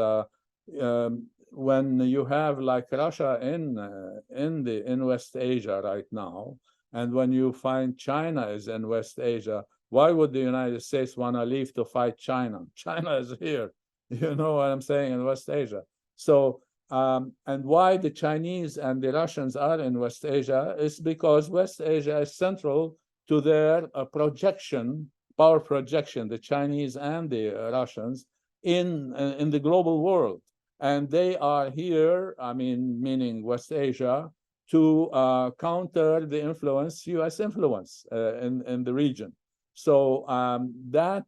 when you have like Russia in West Asia right now, and when you find China is in West Asia, why would the United States want to leave to fight China? China is here, you know what I'm saying, in West Asia. So, and why the Chinese and the Russians are in West Asia is because West Asia is central to their power projection, the Chinese and the Russians in the global world. And they are here, meaning West Asia, to counter the U.S. influence in the region. So that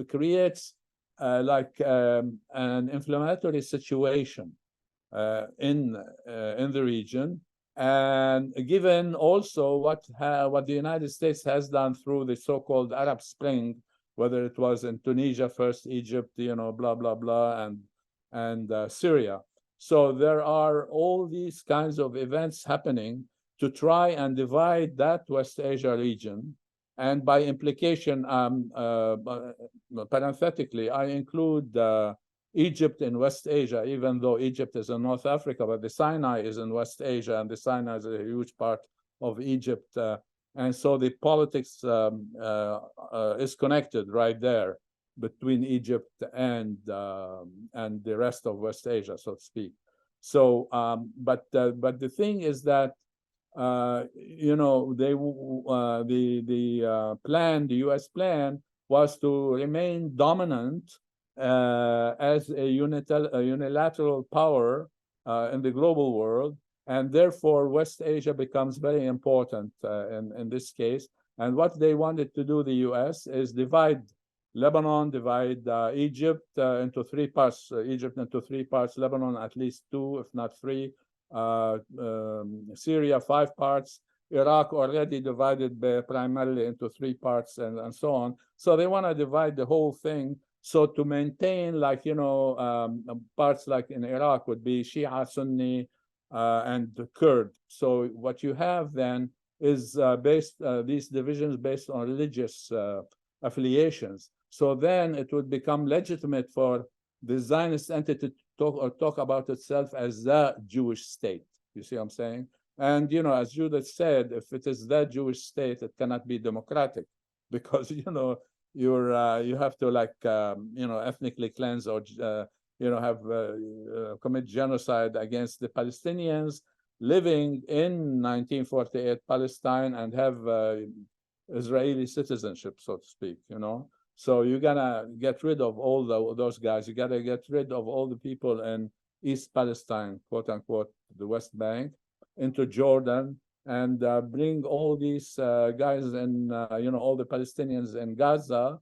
creates an inflammatory situation in the region. And given also what the United States has done through the so-called Arab Spring, whether it was in Tunisia first, Egypt, blah, blah, blah, and Syria. So there are all these kinds of events happening to try and divide that West Asia region. And by implication, parenthetically, I include Egypt in West Asia, even though Egypt is in North Africa, but the Sinai is in West Asia, and the Sinai is a huge part of Egypt. And so the politics is connected right there between Egypt and the rest of West Asia, so to speak. So, but the thing is that the U.S. plan was to remain dominant as a unilateral power in the global world, and therefore West Asia becomes very important in this case. And what they wanted to do, the U.S., is divide Lebanon, divide Egypt into 3 parts, Lebanon at least 2, if not 3, Syria 5 parts, Iraq already divided primarily into 3 parts, and so on. So they want to divide the whole thing. So to maintain, parts like in Iraq would be Shia, Sunni, and Kurd. So what you have then is these divisions based on religious affiliations. So then it would become legitimate for the Zionist entity to talk about itself as the Jewish state. You see what I'm saying? And, as Judith said, if it is the Jewish state, it cannot be democratic because, you have to ethnically cleanse or, commit genocide against the Palestinians living in 1948 Palestine and have Israeli citizenship, so to speak, So you're gonna get rid of all those guys. You gotta get rid of all the people in East Palestine, quote unquote, the West Bank, into Jordan, and bring all these guys and all the Palestinians in Gaza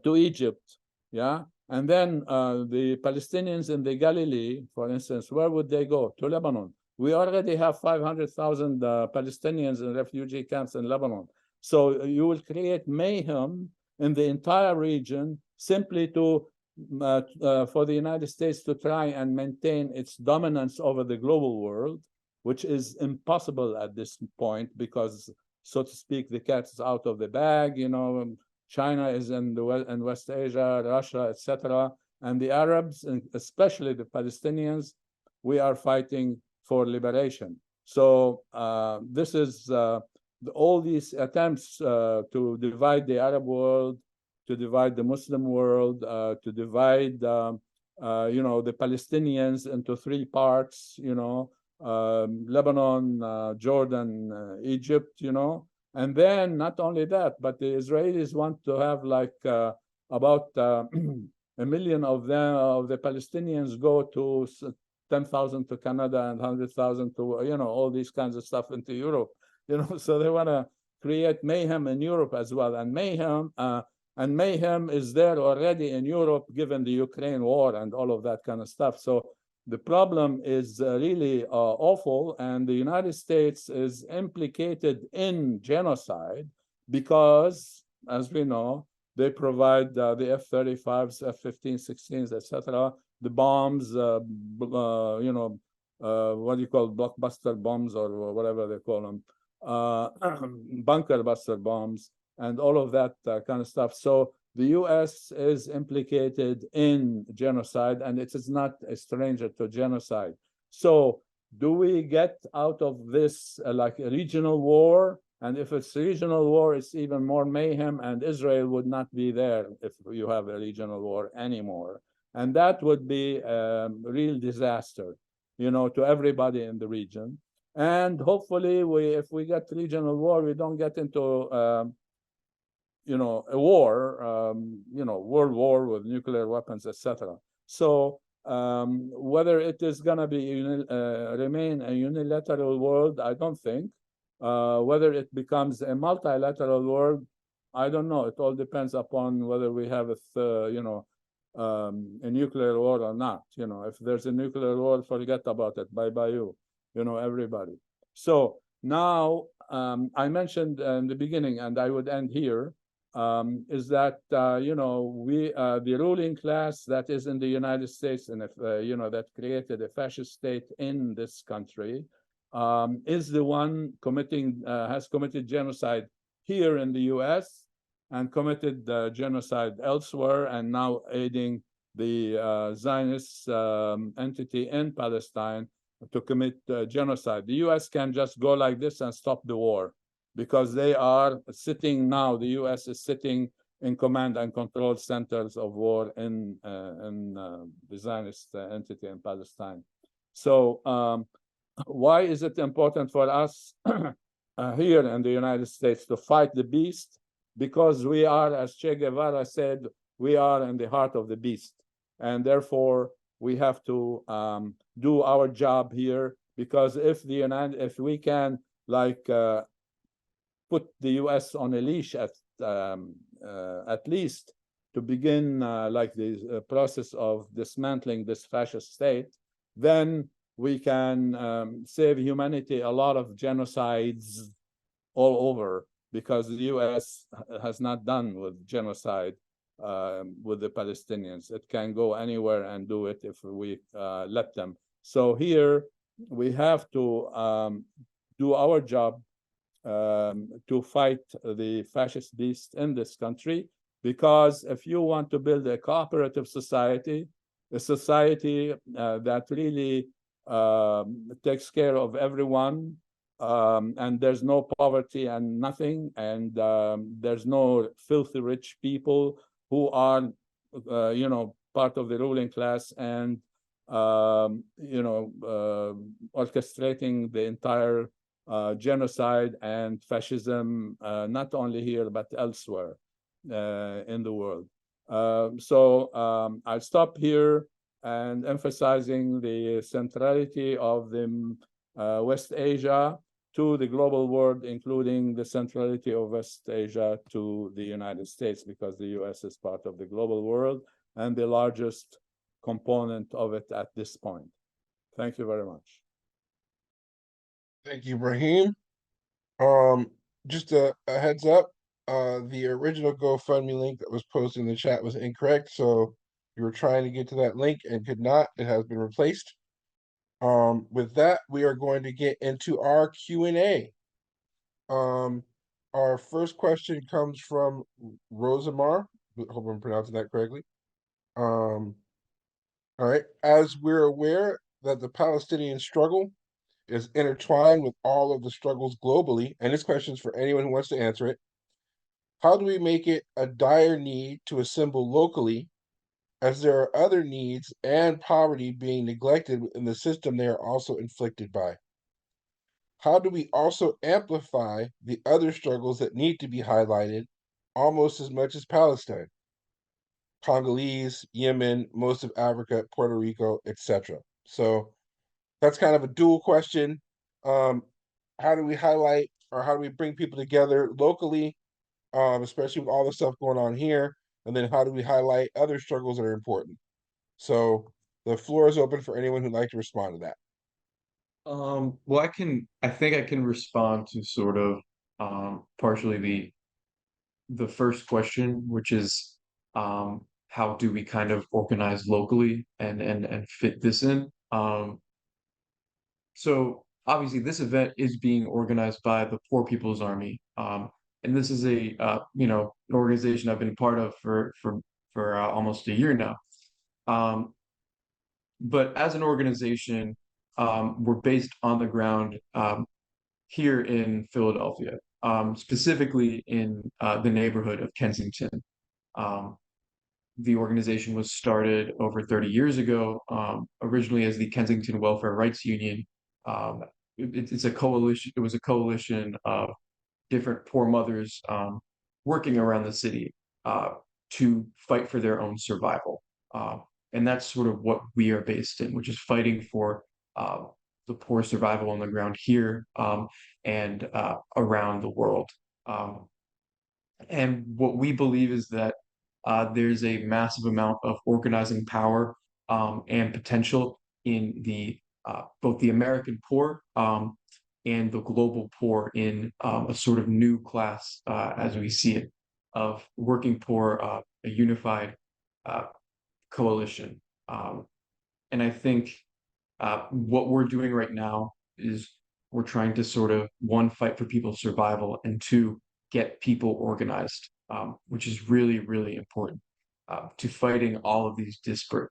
to Egypt, yeah. And then the Palestinians in the Galilee, for instance, where would they go? To Lebanon. We already have 500,000 Palestinians in refugee camps in Lebanon. So you will create mayhem in the entire region simply to for the United States to try and maintain its dominance over the global world, which is impossible at this point because, so to speak, the cat is out of the bag. You know, China is in West Asia, Russia, etc., and the Arabs, and especially the Palestinians, we are fighting for liberation. So this is all these attempts to divide the Arab world, to divide the Muslim world, to divide, you know, the Palestinians into three parts, you know, Lebanon, Jordan, Egypt, you know. And then not only that, but the Israelis want to have like about 1 million of them, of the Palestinians, go to 10,000 to Canada and 100,000 to, you know, all these kinds of stuff into Europe, you know. So they want to create mayhem in Europe as well. And mayhem is there already in Europe, given the Ukraine war and all of that kind of stuff. So the problem is really awful, and the United States is implicated in genocide because, as we know, they provide the F-35s, F-15, 16s, etc., the bombs, you know, what do you call blockbuster bombs or whatever they call them, bunker buster bombs, and all of that kind of stuff. So the U.S. is implicated in genocide, and it is not a stranger to genocide. So do we get out of this like a regional war? And if it's a regional war, it's even more mayhem, and Israel would not be there if you have a regional war anymore. And that would be a real disaster, you know, to everybody in the region. And hopefully, if we get regional war, we don't get into you know, a war, you know, world war with nuclear weapons, etc. So whether it is going to be remain a unilateral world, I don't think. Whether it becomes a multilateral world, I don't know. It all depends upon whether we have you know, a nuclear war or not. You know, if there's a nuclear war, forget about it. Bye you know, everybody. So now I mentioned in the beginning, and I would end here, is that you know, we the ruling class that is in the United States, and if you know, that created a fascist state in this country, is the one committing has committed genocide here in the U.S. and committed genocide elsewhere, and now aiding the Zionist entity in Palestine to commit genocide. The U.S. can just go like this and stop the war, because they are sitting now, the U.S. is sitting in command and control centers of war in the Zionist entity in Palestine. So why is it important for us here in the United States to fight the beast? Because we are, as Che Guevara said, we are in the heart of the beast. And therefore, we have to do our job here, because if we can like put the U.S. on a leash at least to begin like the process of dismantling this fascist state, then we can save humanity a lot of genocides all over, because the U.S. has not done with genocide with the Palestinians. It can go anywhere and do it if we let them. So here we have to do our job to fight the fascist beast in this country, because if you want to build a cooperative society, a society that really takes care of everyone, and there's no poverty and nothing, and there's no filthy rich people who are, you know, part of the ruling class and, you know, orchestrating the entire genocide and fascism, not only here, but elsewhere in the world. So I'll stop here and emphasizing the centrality of the West Asia to the global world, including the centrality of West Asia to the United States, because the US is part of the global world and the largest component of it at this point. Thank you very much. Thank you, Ibrahim. Um, just a heads up, the original GoFundMe link that was posted in the chat was incorrect, so you were trying to get to that link and could not. It has been replaced. With that, we are going to get into our Q&A. Um, our first question comes from Rosamar. Hope I'm pronouncing that correctly. All right. As we're aware that the Palestinian struggle is intertwined with all of the struggles globally, and this question is for anyone who wants to answer it. How do we make it a dire need to assemble locally, as there are other needs and poverty being neglected in the system they are also inflicted by? How do we also amplify the other struggles that need to be highlighted almost as much as Palestine? Congolese, Yemen, most of Africa, Puerto Rico, etc. So that's kind of a dual question. Um, how do we highlight or how do we bring people together locally, especially with all the stuff going on here? And then how do we highlight other struggles that are important? So the floor is open for anyone who'd like to respond to that. Well, I think I can respond to sort of partially the first question, which is how do we kind of organize locally and fit this in? So obviously this event is being organized by the Poor People's Army. And this is a an organization I've been part of for almost a year now. Um, but as an organization, we're based on the ground here in Philadelphia, specifically in the neighborhood of Kensington. Um, the organization was started over 30 years ago, originally as the Kensington Welfare Rights Union. Um, it's a coalition. It was a coalition of different poor mothers working around the city to fight for their own survival. And that's sort of what we are based in, which is fighting for uh, the poor survival on the ground here and around the world. Um, and what we believe is that there's a massive amount of organizing power and potential in the both the American poor and the global poor in a sort of new class as we see it of working poor, a unified uh, coalition. And I think what we're doing right now is we're trying to sort of one, fight for people's survival, and two, get people organized, which is really, really important to fighting all of these disparate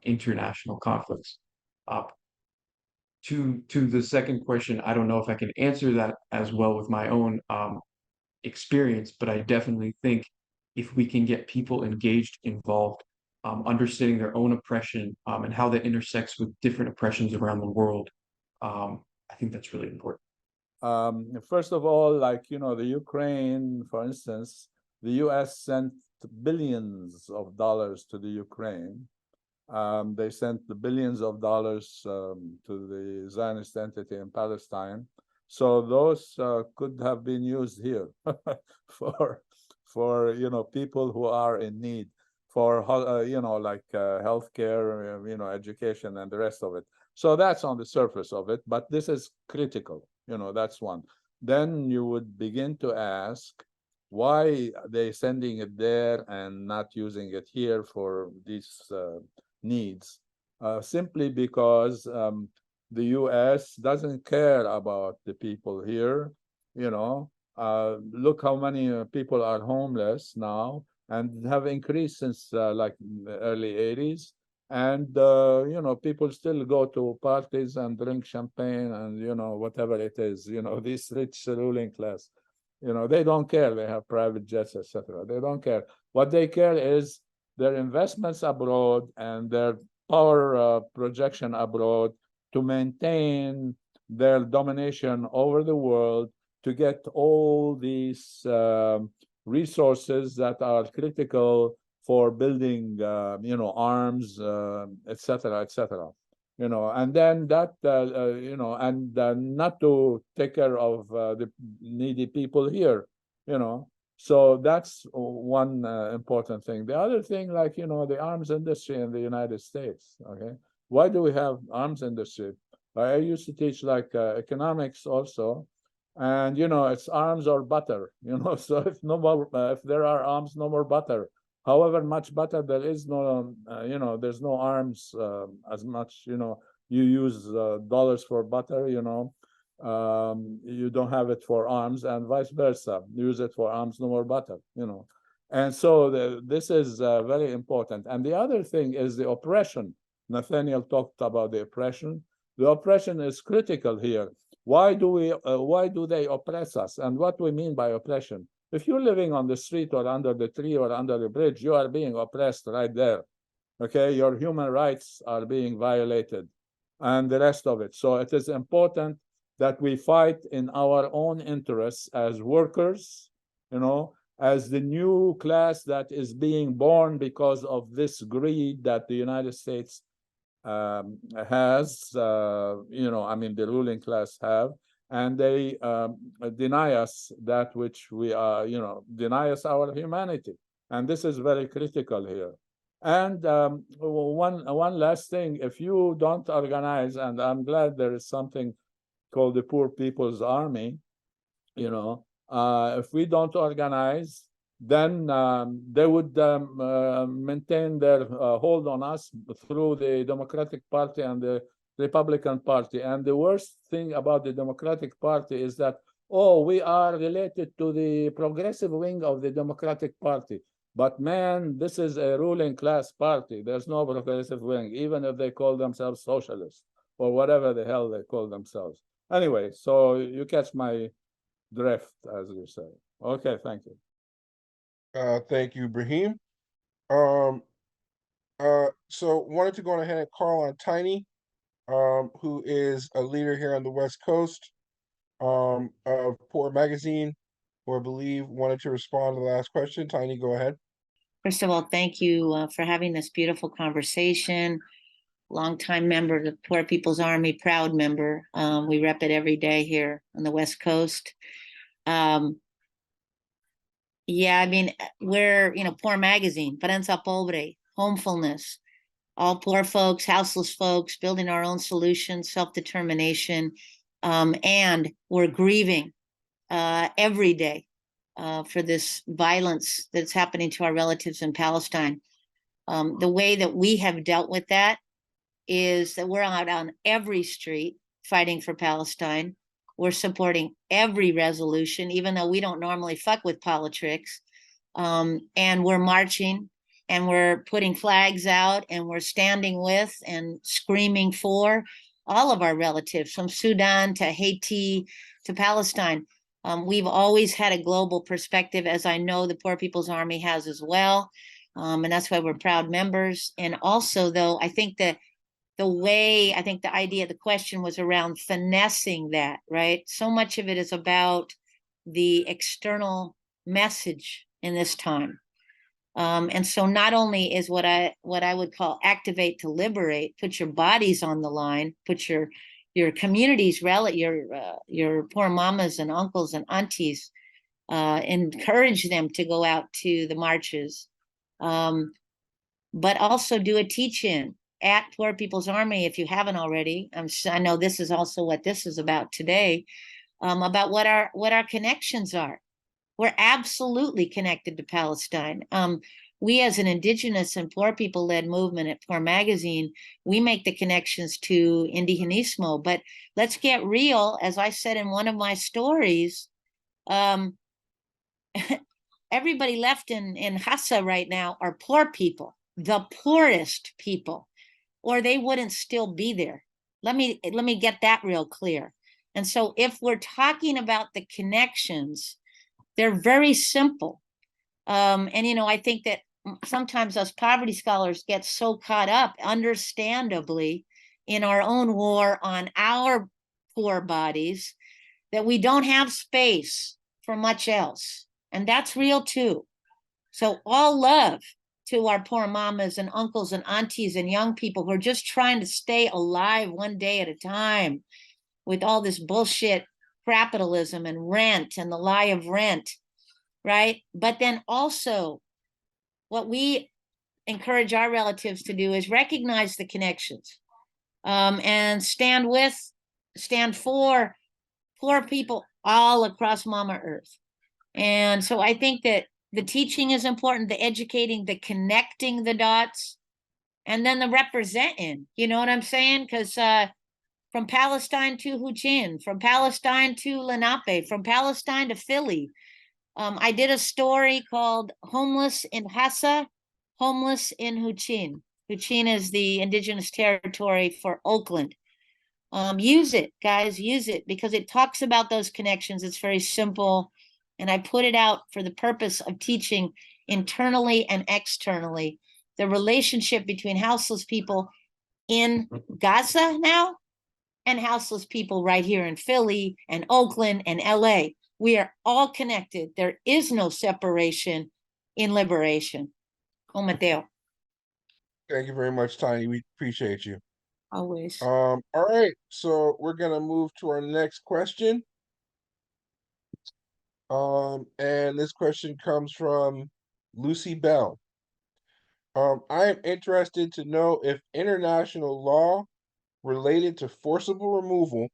international conflicts. Uh, to the second question, I don't know if I can answer that as well with my own experience, but I definitely think if we can get people engaged, involved, understanding their own oppression and how that intersects with different oppressions around the world, I think that's really important. First of all, like, the Ukraine, for instance, the US sent billions of dollars to the Ukraine. They sent the billions of dollars to the Zionist entity in Palestine. So those could have been used here for people who are in need, for like healthcare, education, and the rest of it. So that's on the surface of it, but this is critical. That's one. Then you would begin to ask, why are they sending it there and not using it here for these needs? Simply because the US doesn't care about the people here. Look how many people are homeless now and have increased since like the early 80s. And people still go to parties and drink champagne and whatever it is. This rich ruling class, they don't care. They have private jets, etc. They don't care. What they care is their investments abroad and their power projection abroad to maintain their domination over the world, to get all these resources that are critical for building, arms, etc., etc. And then that, and not to take care of the needy people here, So that's one important thing. The other thing, like, the arms industry in the United States, okay? Why do we have arms industry? I used to teach like economics also, and it's arms or butter. So if no more, if there are arms, no more butter. However much butter there is, no, there's no arms as much. You use dollars for butter. You don't have it for arms, and vice versa. Use it for arms, no more butter. And so this is very important. And the other thing is the oppression. Nathaniel talked about the oppression. The oppression is critical here. Why do they oppress us? And what we mean by oppression? If you're living on the street or under the tree or under the bridge, you are being oppressed right there. Okay, your human rights are being violated, and the rest of it. So it is important that we fight in our own interests as workers, as the new class that is being born because of this greed that the United States has, the ruling class have, and they deny us that which we are, deny us our humanity. And this is very critical here. And one last thing, if you don't organize, and I'm glad there is something called the Poor People's Army, if we don't organize, then they would maintain their hold on us through the Democratic Party and the Republican Party. And the worst thing about the Democratic Party is that, we are related to the progressive wing of the Democratic Party. But man, this is a ruling class party. There's no progressive wing, even if they call themselves socialists or whatever the hell they call themselves. Anyway, so you catch my drift, as you say. Okay, thank you. Thank you, Ibrahim. So wanted to go ahead and call on Tiny, who is a leader here on the West Coast, of Poor Magazine, who I believe wanted to respond to the last question. Tiny, go ahead. First of all, thank you for having this beautiful conversation. Longtime member of the Poor People's Army, proud member. We rep it every day here on the West Coast. We're, Poor Magazine, Parenza Pobre, homefulness, all poor folks, houseless folks, building our own solutions, self-determination, and we're grieving every day for this violence that's happening to our relatives in Palestine. The way that we have dealt with that is that we're out on every street fighting for Palestine. We're supporting every resolution, even though we don't normally fuck with politics. And we're marching and we're putting flags out and we're standing with and screaming for all of our relatives from Sudan to Haiti to Palestine. We've always had a global perspective, as I know the Poor People's Army has as well. And that's why we're proud members. And also, though, I think that the idea, the question was around finessing that, right? So much of it is about the external message in this time. And so not only is what I would call activate to liberate, put your bodies on the line, put your communities, your poor mamas and uncles and aunties, encourage them to go out to the marches, but also do a teach-in at Poor People's Army if you haven't already. I know this is also what this is about today, about what our connections are. We're absolutely connected to Palestine. We as an indigenous and poor people-led movement at Poor Magazine, we make the connections to Indigenismo. But let's get real. As I said in one of my stories, everybody left in Hassa right now are poor people, the poorest people, or they wouldn't still be there. Let me get that real clear. And so if we're talking about the connections, they're very simple. And, I think that sometimes us poverty scholars get so caught up, understandably, in our own war on our poor bodies that we don't have space for much else. And that's real too. So all love to our poor mamas and uncles and aunties and young people who are just trying to stay alive one day at a time with all this bullshit capitalism and rent and the lie of rent, right? But then also what we encourage our relatives to do is recognize the connections and stand with stand for poor people all across Mama Earth. And so I think that the teaching is important, the educating, the connecting the dots, and then the representing, you know what I'm saying? Because from Palestine to Huchin, from Palestine to Lenape, from Palestine to Philly. I did a story called Homeless in Hassa, Homeless in Huchin. Huchin is the indigenous territory for Oakland. Use it, guys, use it, because it talks about those connections. It's very simple. And I put it out for the purpose of teaching internally and externally the relationship between houseless people in Gaza now and houseless people right here in Philly and Oakland and LA. We are all connected. There is no separation in liberation. Oh, Mateo, Thank you very much, Tiny. We appreciate you. always. All right, so we're gonna move to our next question. And this question comes from Lucy Bell. I am interested to know if international law related to forcible removal,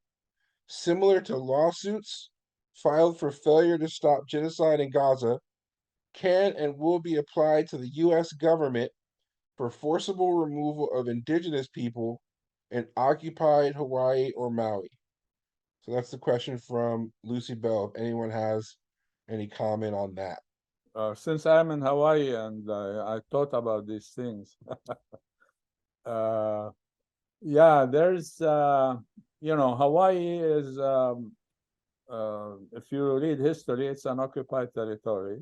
similar to lawsuits filed for failure to stop genocide in Gaza, can and will be applied to the U.S. government for forcible removal of indigenous people in occupied Hawaii or Maui. So that's the question from Lucy Bell. If anyone has any comment on that. Since I'm in Hawaii and I thought about these things, yeah, there's, Hawaii is, if you read history, it's an occupied territory.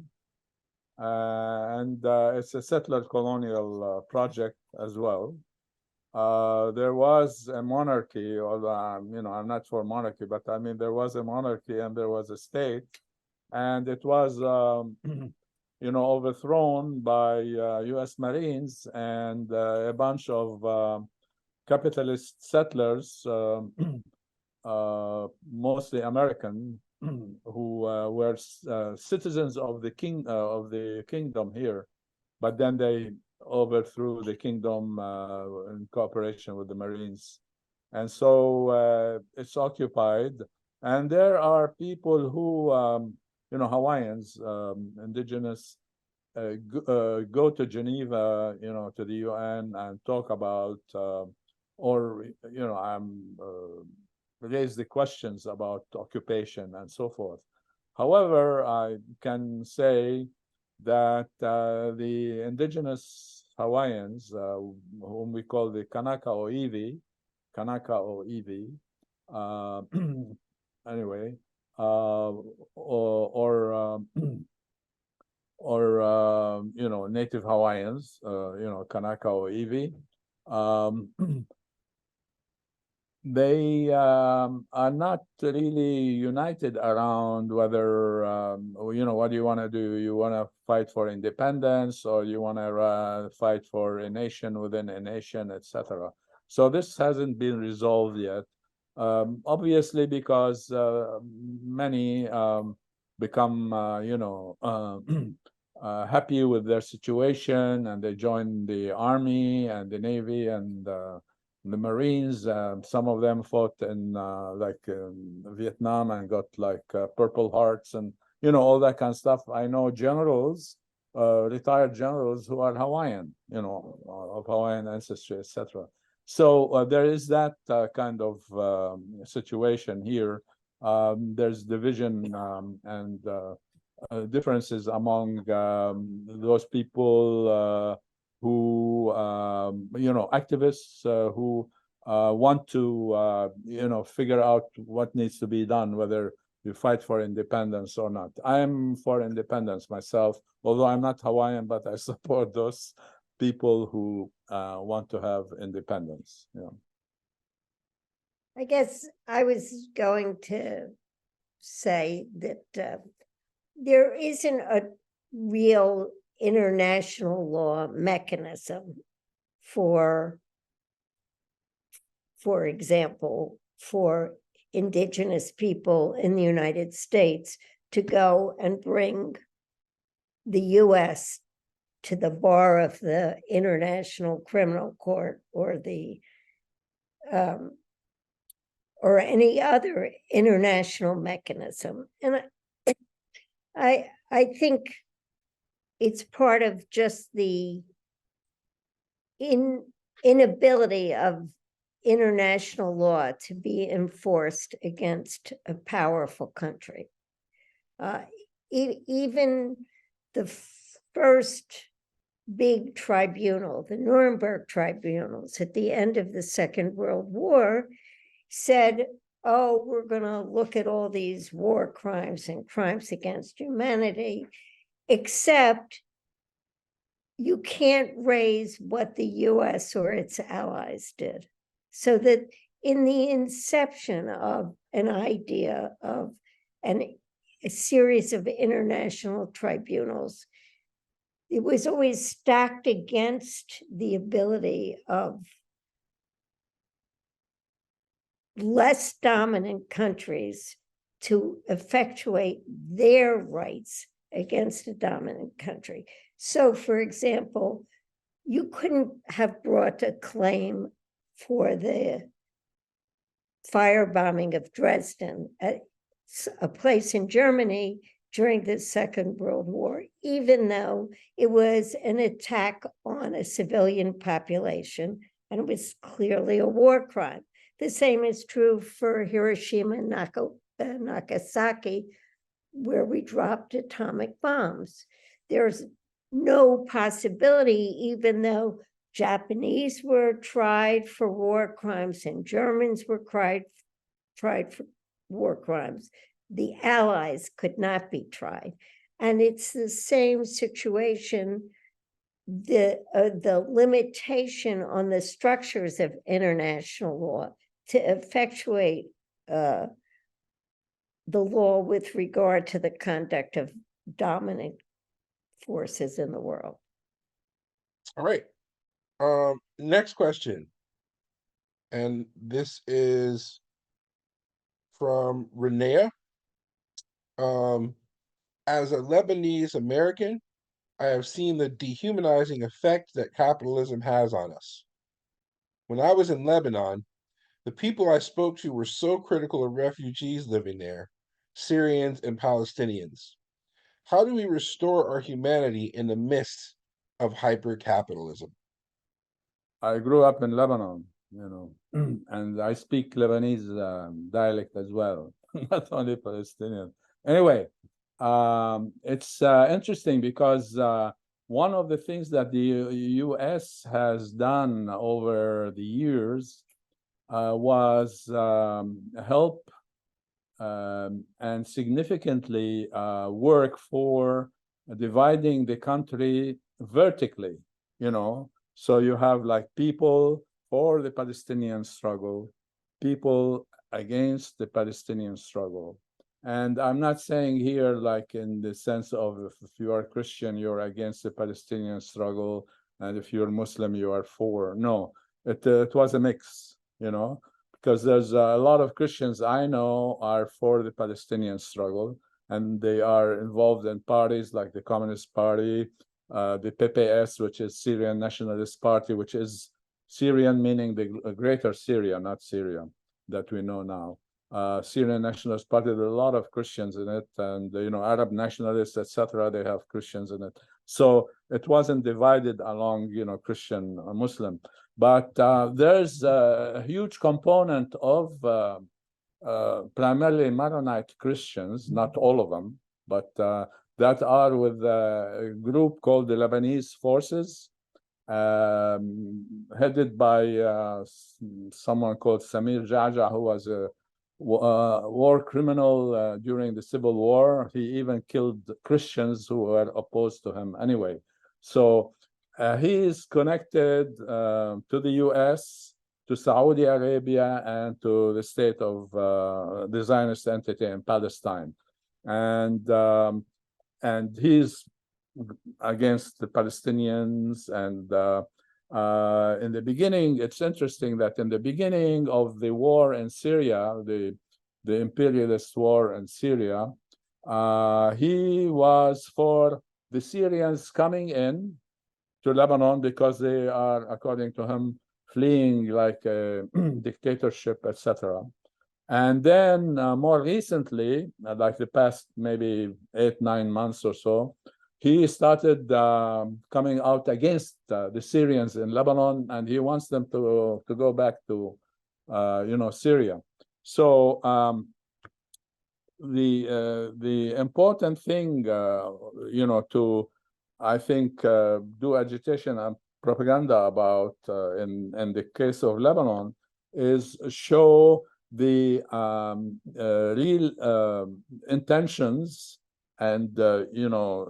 And it's a settler colonial project as well. There was a monarchy, although I'm not for monarchy, but I mean, there was a monarchy and there was a state, and it was, overthrown by U.S. Marines and a bunch of capitalist settlers, mostly American, who were citizens of the kingdom here, but then they overthrew the kingdom in cooperation with the Marines, and so it's occupied. And there are people who, Hawaiians, indigenous, go to Geneva, to the UN and talk about, raise the questions about occupation and so forth. However, I can say that the indigenous Hawaiians, whom we call the Kanaka o Iwi, anyway, or native Hawaiians, Kanaka o Iwi, they are not really united around whether, what do you want to do? You want to fight for independence, or you want to fight for a nation within a nation, etc. So this hasn't been resolved yet. Obviously, because many become, happy with their situation, and they join the army and the navy and the Marines. Some of them fought in Vietnam and got Purple Hearts and all that kind of stuff. I know generals, retired generals who are Hawaiian, of Hawaiian ancestry, etc. So there is that kind of situation here. There's division and differences among those people who, activists who want to, figure out what needs to be done, whether you fight for independence or not. I'm for independence myself, although I'm not Hawaiian, but I support those people who want to have independence. I guess I was going to say that there isn't a real international law mechanism for example, for indigenous people in the United States to go and bring the US to the bar of the International Criminal Court or the or any other international mechanism. And I think it's part of just the inability of international law to be enforced against a powerful country. Even the first big tribunal, the Nuremberg tribunals at the end of the Second World War, said, oh, we're going to look at all these war crimes and crimes against humanity, except you can't raise what the US or its allies did. So that in the inception of an idea of a series of international tribunals, it was always stacked against the ability of less dominant countries to effectuate their rights against a dominant country. So, for example, you couldn't have brought a claim for the firebombing of Dresden, a place in Germany during the Second World War, even though it was an attack on a civilian population, and it was clearly a war crime. The same is true for Hiroshima and Nagasaki, where we dropped atomic bombs. There's no possibility, even though Japanese were tried for war crimes and Germans were tried for war crimes, the Allies could not be tried. And it's the same situation, the limitation on the structures of international law to effectuate the law with regard to the conduct of dominant forces in the world. All right. Next question. And this is from Renea. As a Lebanese American, I have seen the dehumanizing effect that capitalism has on us. When I was in Lebanon, the people I spoke to were so critical of refugees living there, Syrians and Palestinians. How do we restore our humanity in the midst of hyper-capitalism? I grew up in Lebanon, and I speak Lebanese dialect as well, not only Palestinian. Anyway, it's interesting because one of the things that the U.S. has done over the years was help and significantly work for dividing the country vertically, So you have like people for the Palestinian struggle, people against the Palestinian struggle. And I'm not saying here like in the sense of if you are Christian, you're against the Palestinian struggle, and if you're Muslim, you are for. No, it was a mix, because there's a lot of Christians I know are for the Palestinian struggle, and they are involved in parties like the Communist Party, the PPS, which is Syrian Nationalist Party, which is Syrian meaning the greater Syria, not Syria that we know now. Syrian Nationalist Party, there are a lot of Christians in it, and Arab nationalists, etc. They have Christians in it. So it wasn't divided along, Christian or Muslim. But there's a huge component of primarily Maronite Christians, not all of them, but that are with a group called the Lebanese Forces, headed by someone called Samir Jaja, who was a war criminal during the Civil War. He even killed Christians who were opposed to him anyway. So he is connected to the US, to Saudi Arabia, and to the state of the Zionist entity in Palestine. And he's against the Palestinians. And in the beginning, it's interesting that in the beginning of the war in Syria, the imperialist war in Syria, he was for the Syrians coming in to Lebanon because they are, according to him, fleeing like a dictatorship, etc. And then more recently, like the past maybe 8-9 months or so, he started coming out against the Syrians in Lebanon, and he wants them to go back to Syria. So the important thing to, I think, do agitation and propaganda about in the case of Lebanon is show the real intentions, and there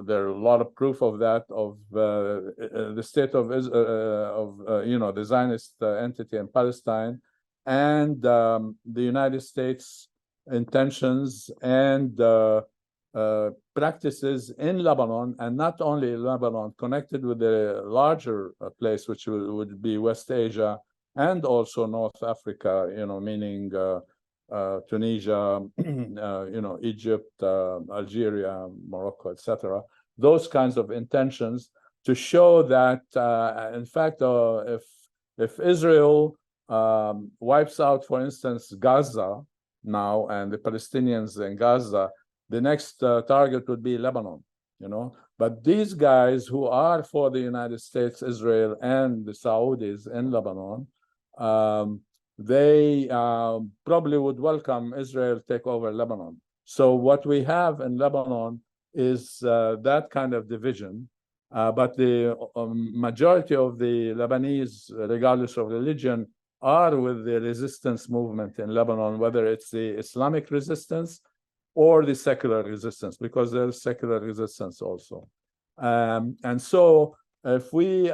are a lot of proof of that, of the state of the Zionist entity in Palestine, and the United States intentions and practices in Lebanon, and not only Lebanon, connected with the larger place, which would be West Asia and also North Africa, meaning Tunisia, Egypt, Algeria, Morocco, etc. Those kinds of intentions to show that, in fact, if Israel wipes out, for instance, Gaza now, and the Palestinians in Gaza, the next target would be Lebanon, But these guys who are for the United States, Israel, and the Saudis in Lebanon, they probably would welcome Israel take over Lebanon. So what we have in Lebanon is that kind of division. But the majority of the Lebanese, regardless of religion, are with the resistance movement in Lebanon, whether it's the Islamic resistance or the secular resistance, because there's secular resistance also. And so if we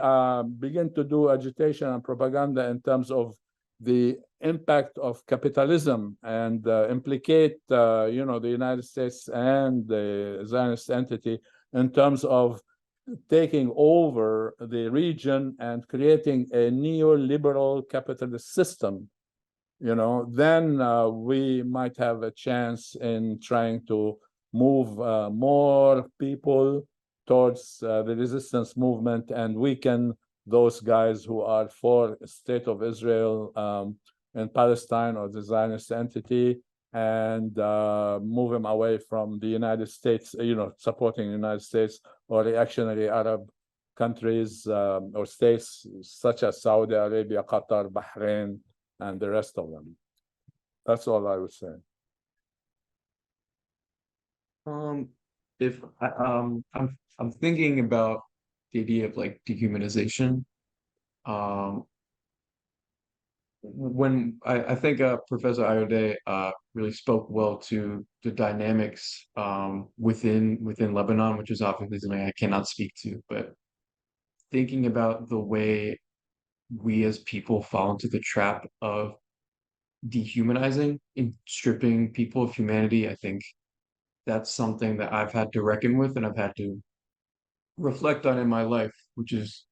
begin to do agitation and propaganda in terms of the impact of capitalism and implicate, the United States and the Zionist entity in terms of taking over the region and creating a neoliberal capitalist system, then we might have a chance in trying to move more people towards the resistance movement and weaken those guys who are for a state of Israel in Palestine or the Zionist entity, and move them away from the United States, supporting the United States or reactionary Arab countries or states such as Saudi Arabia, Qatar, Bahrain, and the rest of them. That's all I would say. I'm thinking about the idea of like dehumanization. When I think Professor Aoude really spoke well to the dynamics within Lebanon, which is obviously something I cannot speak to, but thinking about the way we as people fall into the trap of dehumanizing and stripping people of humanity, I think that's something that I've had to reckon with and I've had to reflect on in my life, which is,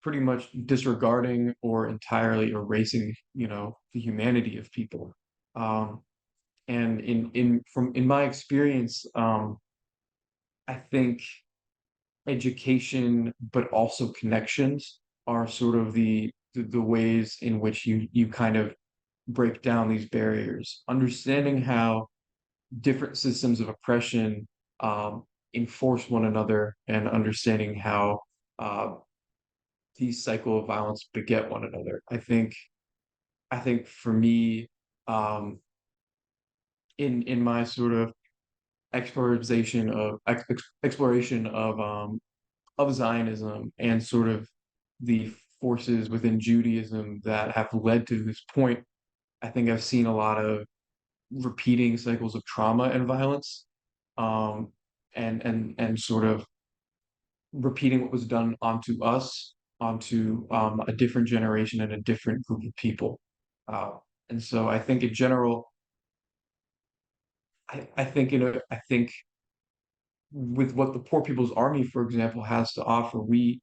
pretty much disregarding or entirely erasing, the humanity of people. And in my experience, I think education, but also connections are sort of the ways in which you kind of break down these barriers. Understanding how different systems of oppression enforce one another, and understanding how these cycle of violence beget one another. I think for me, in my sort of exploration of Zionism and sort of the forces within Judaism that have led to this point, I think I've seen a lot of repeating cycles of trauma and violence, and sort of repeating what was done onto us, onto a different generation and a different group of people. And so I think in general, I think with what the Poor People's Army, for example, has to offer, we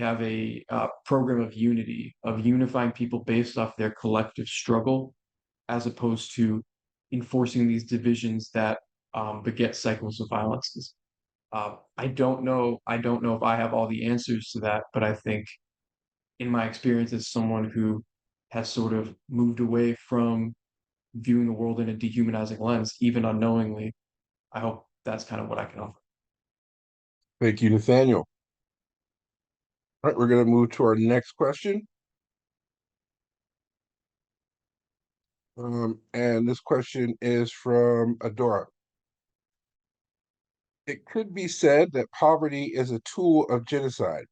have a program of unity, of unifying people based off their collective struggle, as opposed to enforcing these divisions that beget cycles of violence. I don't know if I have all the answers to that, but I think in my experience as someone who has sort of moved away from viewing the world in a dehumanizing lens, even unknowingly. I hope that's kind of what I can offer. Thank you, Nathaniel. All right, we're going to move to our next question. And this question is from Adora. It could be said that poverty is a tool of genocide.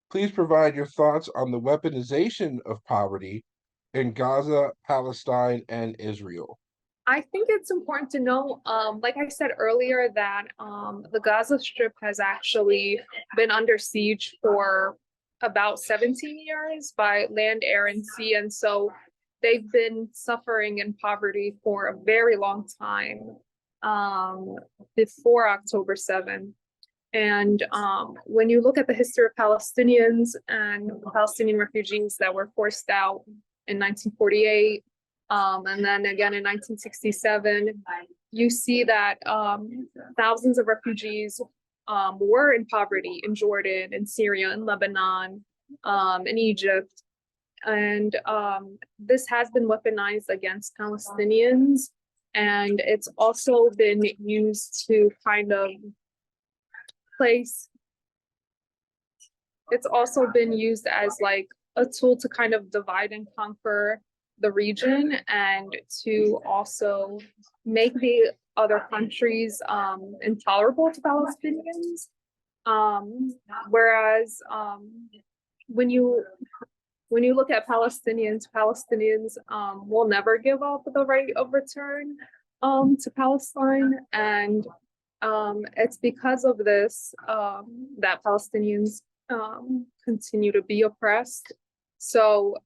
Please provide your thoughts on the weaponization of poverty in Gaza, Palestine, and Israel. I think it's important to know, like I said earlier, that the Gaza Strip has actually been under siege for about 17 years by land, air, and sea. And so they've been suffering in poverty for a very long time, before October 7. And when you look at the history of Palestinians and Palestinian refugees that were forced out in 1948, and then again in 1967, you see that thousands of refugees were in poverty in Jordan, in Syria, in Lebanon, in Egypt. And this has been weaponized against Palestinians. And it's also been used to kind of it's also been used as like a tool to kind of divide and conquer the region, and to also make the other countries intolerable to Palestinians. Whereas when you look at Palestinians will never give up the right of return to Palestine. And it's because of this that Palestinians continue to be oppressed. So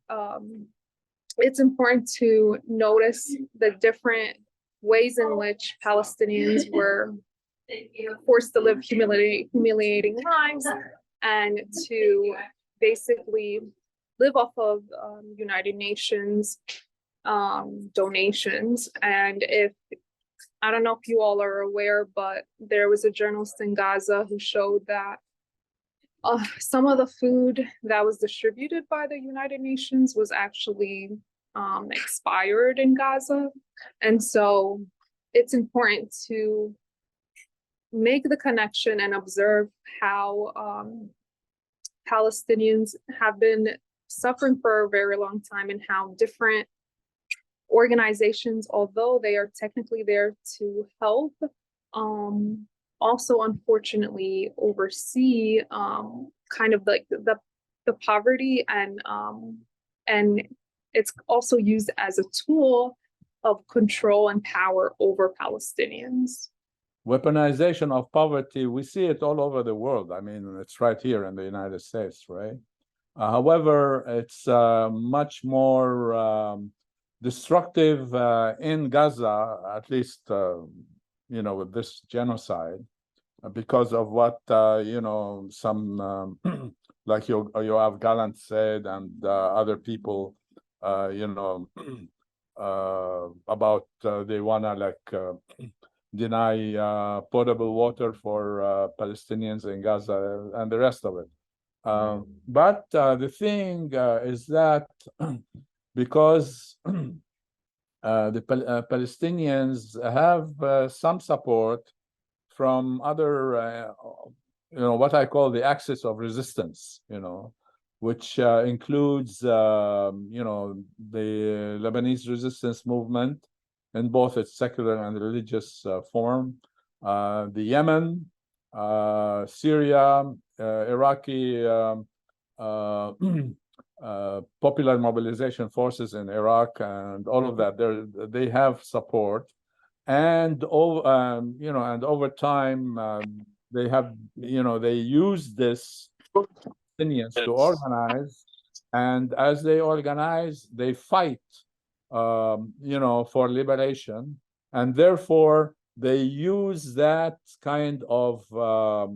it's important to notice the different ways in which Palestinians were forced to live humiliating lives, and to basically live off of United Nations donations. And I don't know if you all are aware, but there was a journalist in Gaza who showed that some of the food that was distributed by the United Nations was actually expired in Gaza. And so it's important to make the connection and observe how Palestinians have been suffering for a very long time, and how different organizations, although they are technically there to help, also unfortunately oversee kind of like the poverty, and it's also used as a tool of control and power over Palestinians. Weaponization of poverty, we see it all over the world. I mean, it's right here in the United States, right? However, it's much more destructive in Gaza, at least, with this genocide, because of what, some, like Yoav Gallant said, and other people, about they want to deny potable water for Palestinians in Gaza and the rest of it. But the thing is that because the Palestinians have some support from other, what I call the axis of resistance, which includes, the Lebanese resistance movement in both its secular and religious form, the Yemen, Syria, Iraqi popular mobilization forces in Iraq, and all of that. They have support, and over time they have, they use this to organize, and as they organize, they fight, for liberation, and therefore they use that kind of, the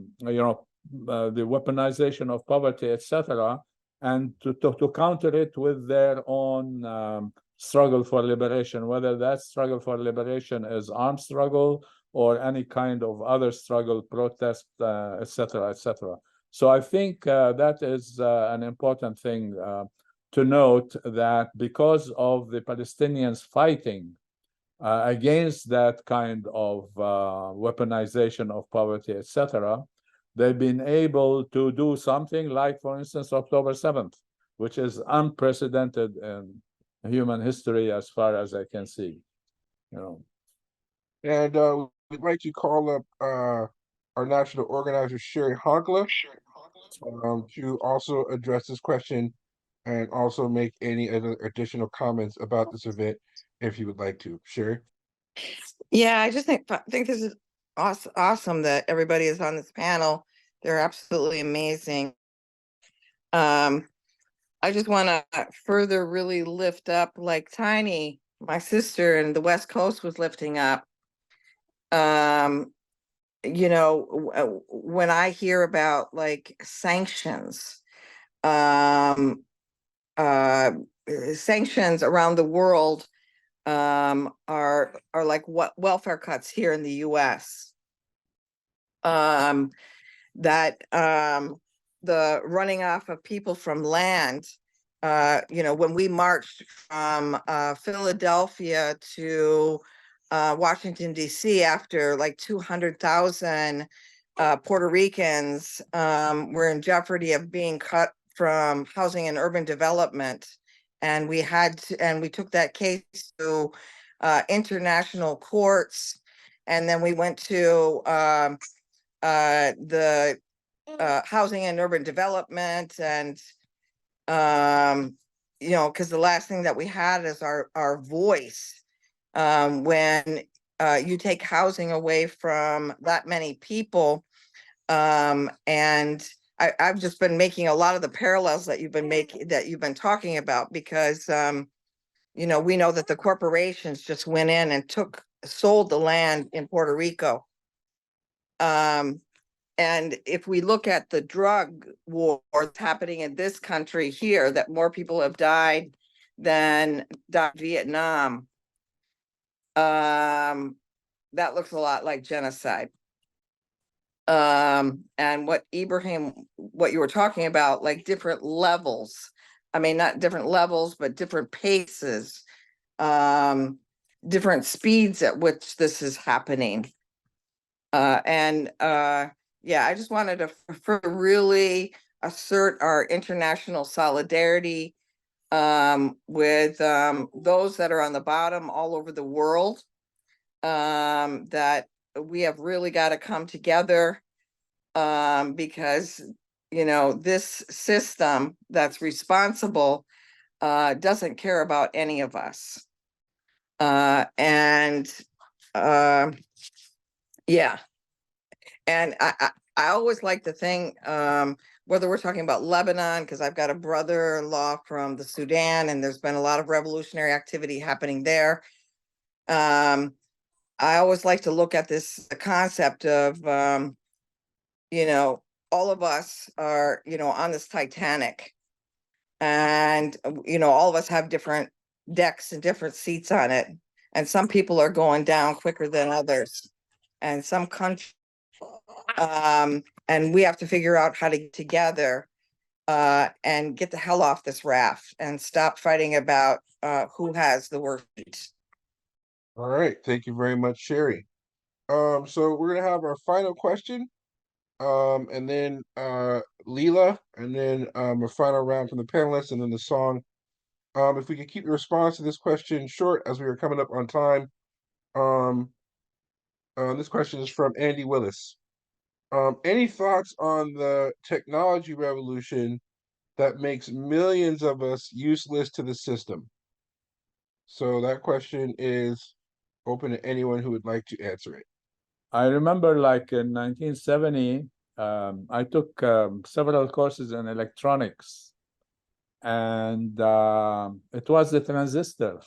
weaponization of poverty, etc., and to counter it with their own struggle for liberation, whether that struggle for liberation is armed struggle or any kind of other struggle, protest, etc., etc. So I think that is an important thing to note that because of the Palestinians fighting against that kind of weaponization of poverty, etc., they've been able to do something like, for instance, October 7th, which is unprecedented in human history as far as I can see. And we'd like to call up our national organizer, Sherry Honkla, to also address this question and also make any other additional comments about this event if you would like to. Sherry? Yeah, I just think this is awesome that everybody is on this panel. They're absolutely amazing. I just want to further really lift up, like Tiny, my sister in the West Coast was lifting up. You know, when I hear about like sanctions, sanctions around the world are like what welfare cuts here in the US. That the running off of people from land, you know, when we marched from Philadelphia to Washington, D.C. after like 200,000 Puerto Ricans were in jeopardy of being cut from housing and urban development. And we took that case to international courts. And then we went to the housing and urban development, and you know, because the last thing that we had is our voice. When you take housing away from that many people, and I've just been making a lot of the parallels that you've been talking about, because you know, we know that the corporations just went in and sold the land in Puerto Rico. And if we look at the drug war that's happening in this country here, that more people have died than died in Vietnam, that looks a lot like genocide. And what Ibrahim, what you were talking about, like different levels, I mean, not different levels, but different paces, different speeds at which this is happening. Yeah, I just wanted to really assert our international solidarity with those that are on the bottom all over the world, that we have really got to come together, because, you know, this system that's responsible doesn't care about any of us. Yeah. And I always like to think, whether we're talking about Lebanon, because I've got a brother-in-law from the Sudan, and there's been a lot of revolutionary activity happening there. I always like to look at this concept of, you know, all of us are, you know, on this Titanic, and, you know, all of us have different decks and different seats on it. And some people are going down quicker than others. And some countries, and we have to figure out how to get together and get the hell off this raft and stop fighting about who has the worst. All right, thank you very much, Sherry. So we're gonna have our final question, and then Leela, and then a final round from the panelists, and then the song. If we could keep the response to this question short, as we are coming up on time. This question is from Andy Willis. Any thoughts on the technology revolution that makes millions of us useless to the system? So that question is open to anyone who would like to answer it. I remember, like in 1970, I took several courses in electronics, and it was the transistor.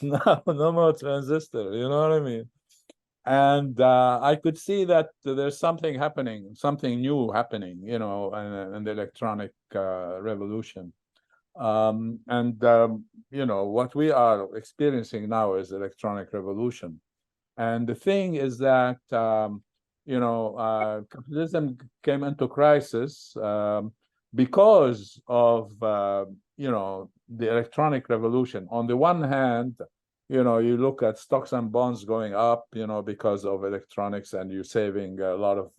No more transistor, you know what I mean? And I could see that there's something happening, something new happening, you know, in the electronic revolution. You know, what we are experiencing now is electronic revolution. And the thing is that, you know, capitalism came into crisis because of the electronic revolution. On the one hand, you look at stocks and bonds going up, because of electronics, and you're saving a lot of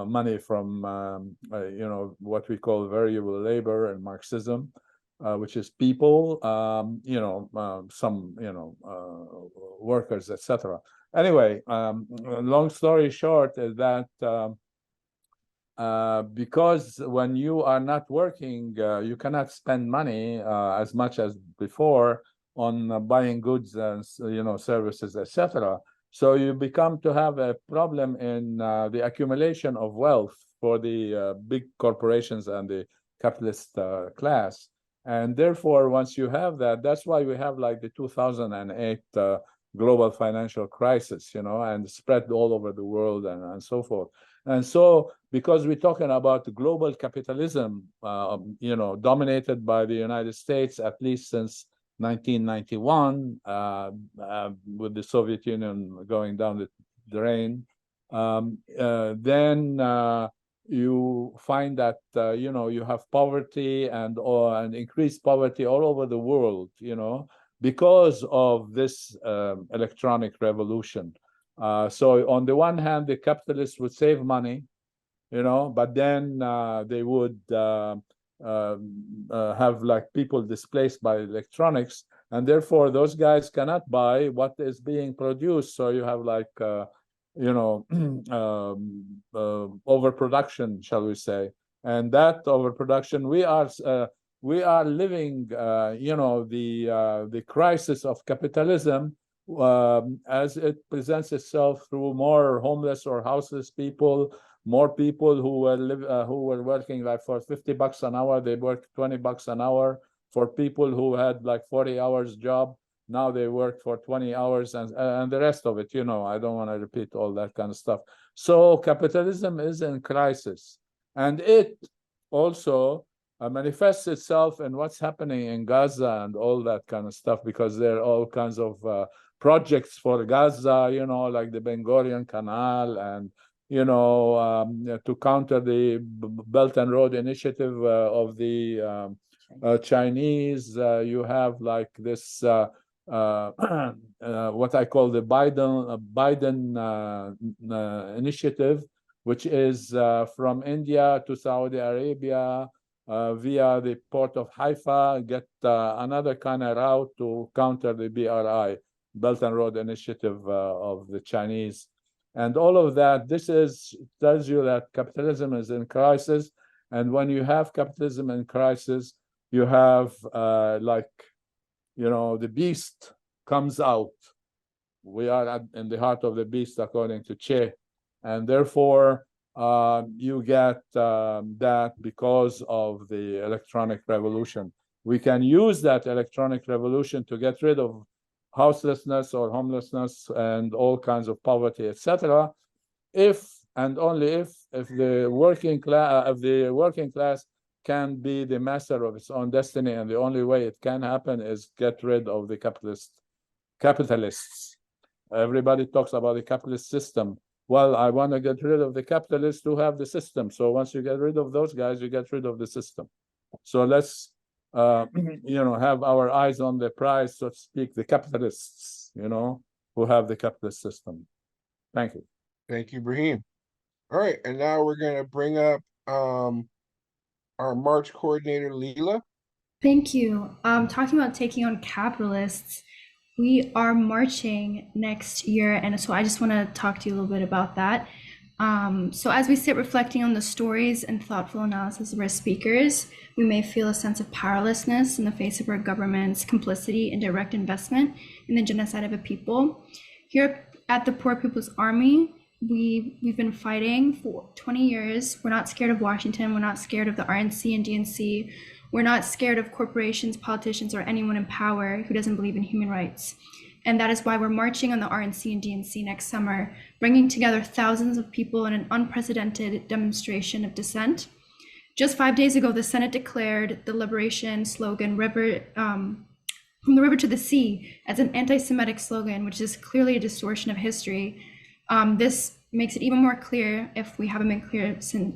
money from what we call variable labor and Marxism, which is people, some workers, etc. Anyway, long story short is that because when you are not working, you cannot spend money as much as before on buying goods and services, etc. So you become to have a problem in the accumulation of wealth for the big corporations and the capitalist class. And therefore, once you have that, that's why we have like the 2008 global financial crisis, and spread all over the world and so forth. And so, because we're talking about global capitalism, dominated by the United States, at least since 1991, with the Soviet Union going down the drain, then you find that you have poverty and increased poverty all over the world, because of this electronic revolution. So on the one hand, the capitalists would save money, but then they would have like people displaced by electronics, and therefore those guys cannot buy what is being produced. So you have like overproduction, shall we say? And that overproduction, we are living, the crisis of capitalism as it presents itself through more homeless or houseless people, more people who were working like for $50 an hour, they work $20 an hour. For people who had like 40 hours job, now they work for 20 hours, and the rest of it, I don't want to repeat all that kind of stuff. So capitalism is in crisis, and it also manifests itself in what's happening in Gaza and all that kind of stuff, because there are all kinds of projects for Gaza, like the Ben Gurion Canal, and to counter the Belt and Road Initiative of the Chinese. You have like this what I call the Biden initiative, which is from India to Saudi Arabia via the port of Haifa, get another kind of route to counter the BRI, Belt and Road Initiative of the Chinese. And all of that, tells you that capitalism is in crisis. And when you have capitalism in crisis, you have the beast comes out. We are in the heart of the beast, according to Che. And therefore, you get that because of the electronic revolution. We can use that electronic revolution to get rid of houselessness or homelessness and all kinds of poverty, etc. If and only if the working class can be the master of its own destiny, and the only way it can happen is get rid of the capitalists. Everybody talks about the capitalist system. Well, I want to get rid of the capitalists who have the system. So once you get rid of those guys, you get rid of the system. So let's have our eyes on the prize, so to speak, the capitalists, who have the capitalist system. Thank you. Thank you, Ibrahim. All right, and now we're going to bring up our March coordinator, Leela. Thank you. Talking about taking on capitalists, we are marching next year, and so I just want to talk to you a little bit about that. So as we sit reflecting on the stories and thoughtful analysis of our speakers, we may feel a sense of powerlessness in the face of our government's complicity and direct investment in the genocide of a people. Here at the Poor People's Army, we've been fighting for 20 years. We're not scared of Washington. We're not scared of the RNC and DNC. We're not scared of corporations, politicians, or anyone in power who doesn't believe in human rights. And that is why we're marching on the RNC and DNC next summer, bringing together thousands of people in an unprecedented demonstration of dissent. Just 5 days ago, the Senate declared the liberation slogan, from the river to the sea, as an anti-Semitic slogan, which is clearly a distortion of history. This makes it even more clear, if we haven't been clear since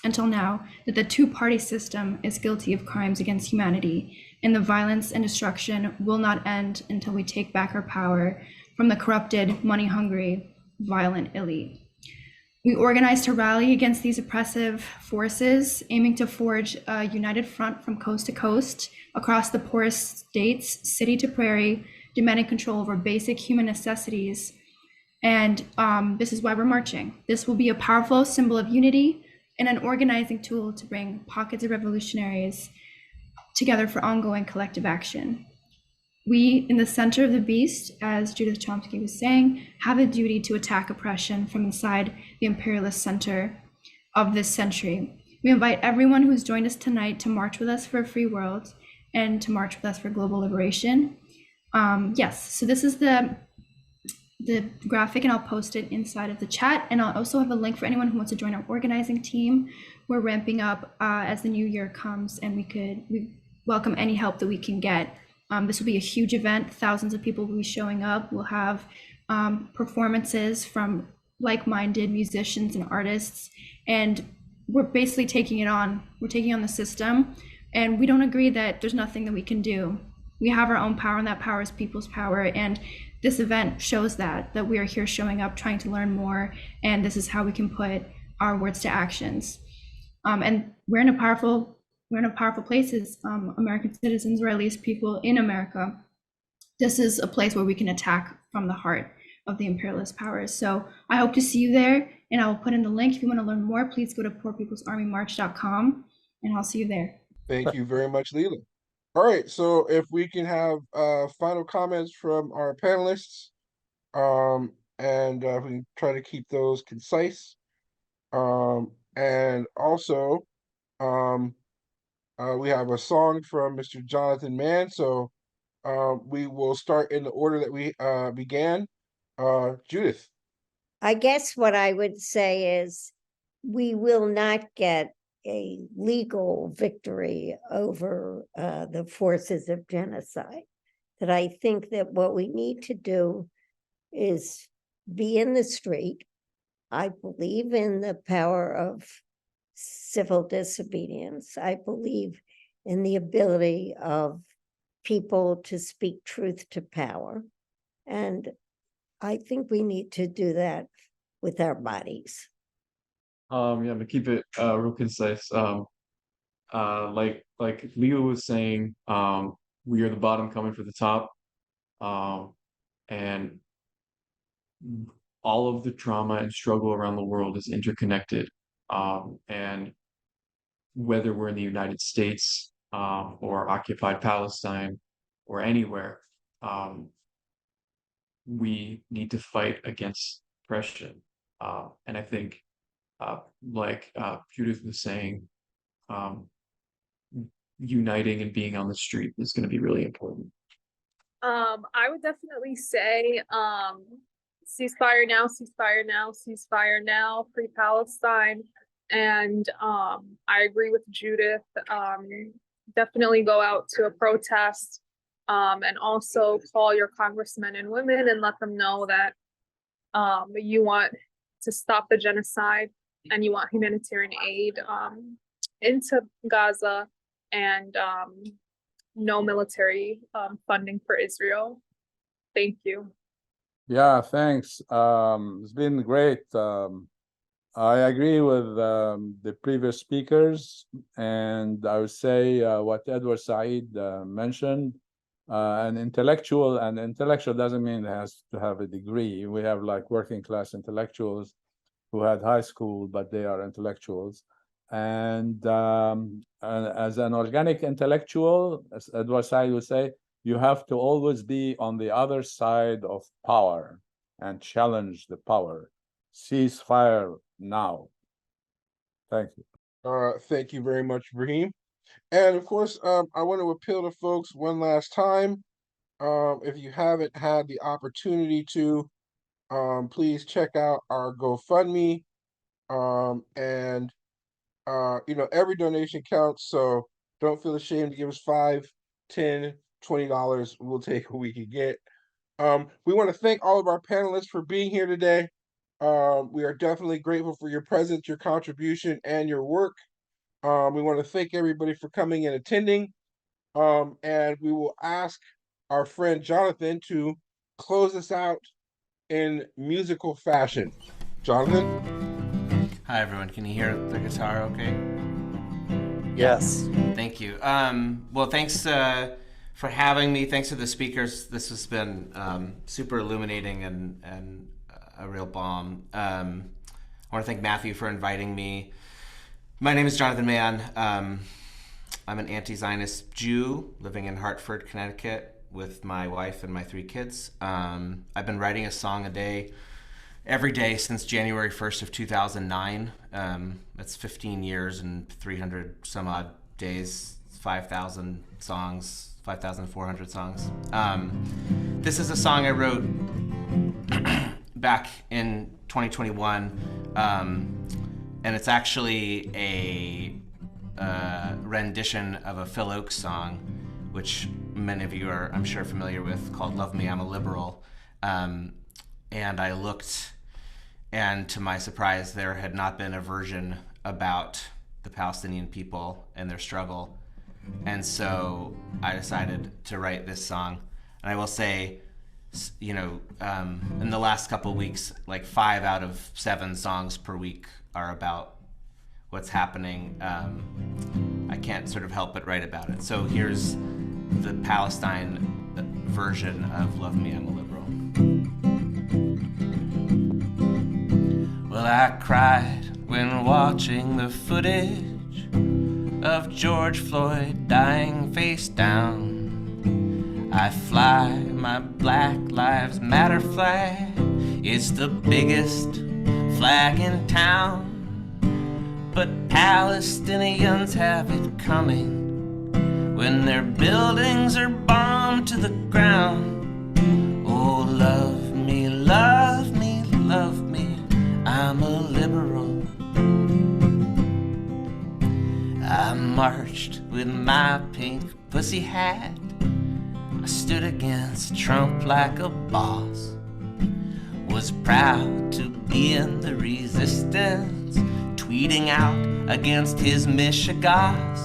until now that the two-party system is guilty of crimes against humanity, and the violence and destruction will not end until we take back our power from the corrupted, money-hungry, violent elite. We organized to rally against these oppressive forces, aiming to forge a united front from coast to coast across the poorest states, city to prairie, demanding control over basic human necessities. And this is why we're marching. This will be a powerful symbol of unity and an organizing tool to bring pockets of revolutionaries together for ongoing collective action. We, in the center of the beast, as Judith Chomsky was saying, have a duty to attack oppression from inside the imperialist center of this century. We invite everyone who's joined us tonight to march with us for a free world and to march with us for global liberation. Yes, so this is the graphic, and I'll post it inside of the chat. And I'll also have a link for anyone who wants to join our organizing team. We're ramping up as the new year comes, and we welcome any help that we can get. This will be a huge event. Thousands of people will be showing up. We'll have performances from like-minded musicians and artists, and we're basically taking it on. We're taking on the system, and we don't agree that there's nothing that we can do. We have our own power, and that power is people's power. And this event shows that we are here showing up, trying to learn more, and this is how we can put our words to actions. And we're in a powerful place as American citizens, or at least people in America. This is a place where we can attack from the heart of the imperialist powers. So I hope to see you there, and I will put in the link. If you want to learn more, please go to poorpeoplesarmymarch.com, and I'll see you there. Thank you very much, Leila. All right, so if we can have final comments from our panelists, and we can try to keep those concise. And also, we have a song from Mr. Jonathan Mann, so we will start in the order that we began. Judith. I guess what I would say is we will not get a legal victory over the forces of genocide. That I think that what we need to do is be in the street. I believe in the power of civil disobedience. I believe in the ability of people to speak truth to power. And I think we need to do that with our bodies. Yeah, I'm gonna keep it real concise. Like Leo was saying, we are the bottom coming for the top. And all of the trauma and struggle around the world is interconnected. And whether we're in the United States, or occupied Palestine, or anywhere, we need to fight against oppression. And I think, like Judith was saying, uniting and being on the street is going to be really important. I would definitely say ceasefire now, ceasefire now, ceasefire now, free Palestine. And I agree with Judith. Definitely go out to a protest, and also call your congressmen and women and let them know that you want to stop the genocide and you want humanitarian aid into Gaza, and no military funding for Israel. Thank you. Yeah, thanks. It's been great. I agree with the previous speakers, and I would say what Edward Said mentioned. An intellectual, and intellectual doesn't mean it has to have a degree. We have like working class intellectuals who had high school, but they are intellectuals. And as an organic intellectual, as Edward Said would say, you have to always be on the other side of power and challenge the power. Ceasefire now. Thank you. Thank you very much, Ibrahim. And of course, I want to appeal to folks one last time. If you haven't had the opportunity to, please check out our GoFundMe. And every donation counts, so don't feel ashamed to give us $5, $10, $20. We'll take what we can get. We want to thank all of our panelists for being here today. We are definitely grateful for your presence, your contribution, and your work. We want to thank everybody for coming and attending. And we will ask our friend Jonathan to close us out in musical fashion. Jonathan? Hi everyone, can you hear the guitar okay? Yes. Thank you. Well, thanks for having me. Thanks to the speakers. This has been super illuminating and a real balm. I want to thank Matthew for inviting me. My name is Jonathan Mann. I'm an anti-Zionist Jew living in Hartford, Connecticut with my wife and my 3 kids. I've been writing a song a day every day since January 1st of 2009. That's 15 years and 300 some odd days, 5,000 songs, 5,400 songs. This is a song I wrote back in 2021, and it's actually a rendition of a Phil Oakes song, which many of you are, I'm sure, familiar with, called Love Me, I'm a Liberal. And I looked, and to my surprise, there had not been a version about the Palestinian people and their struggle. And so I decided to write this song. And I will say, you know, in the last couple of weeks, like 5 out of 7 songs per week are about what's happening. I can't sort of help but write about it. So here's the Palestine version of Love Me, I'm a Liberal. Well, I cried when watching the footage of George Floyd dying face down. I fly my Black Lives Matter flag. It's the biggest flag in town. But Palestinians have it coming when their buildings are bombed to the ground. Oh, love me, love me, love me, I'm a liberal. I marched with my pink pussy hat. I stood against Trump like a boss. Was proud to be in the resistance, tweeting out against his mishegas.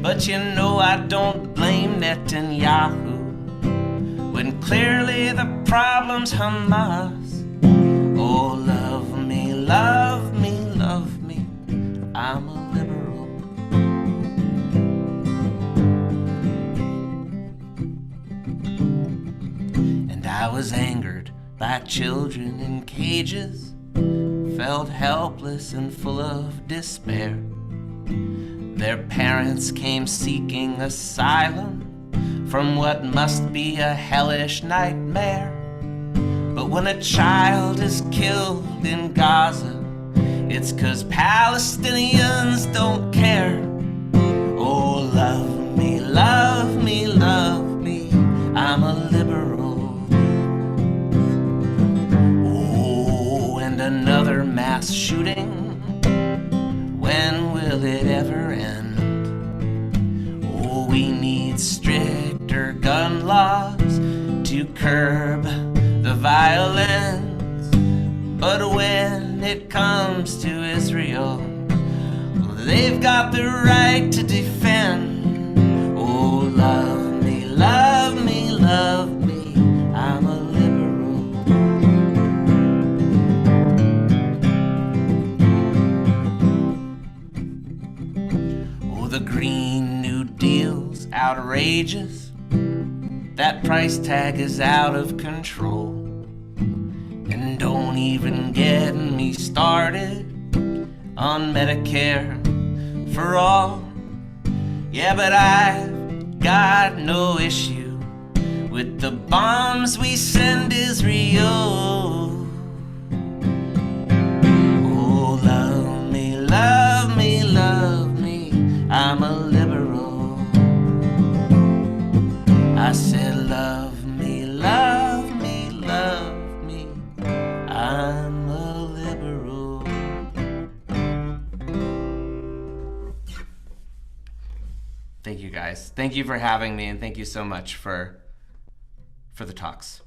But you know I don't blame Netanyahu when clearly the problem's Hamas. Oh, love me, love me, love me, I'm a liberal. And I was angered by children in cages, felt helpless and full of despair. Their parents came seeking asylum from what must be a hellish nightmare. But when a child is killed in Gaza, it's 'cause Palestinians don't care. Oh, love me, love me, love me, I'm a liberal. Oh, and another mass shooting, when will it ever end? Oh, we need stricter gun laws to curb the violence. But when it comes to Israel, they've got the right to defend. Oh, love me, love me, love me, I'm a liberal. Oh, the Green New Deal's outrageous. That price tag is out of control. And don't even get me started on Medicare for all. Yeah, but I've got no issue with the bombs we send Israel. Oh, love me, love me, love me, I'm a liberal. I said love me, love me, love me, I'm a liberal. Thank you guys. Thank you for having me, and thank you so much for the talks.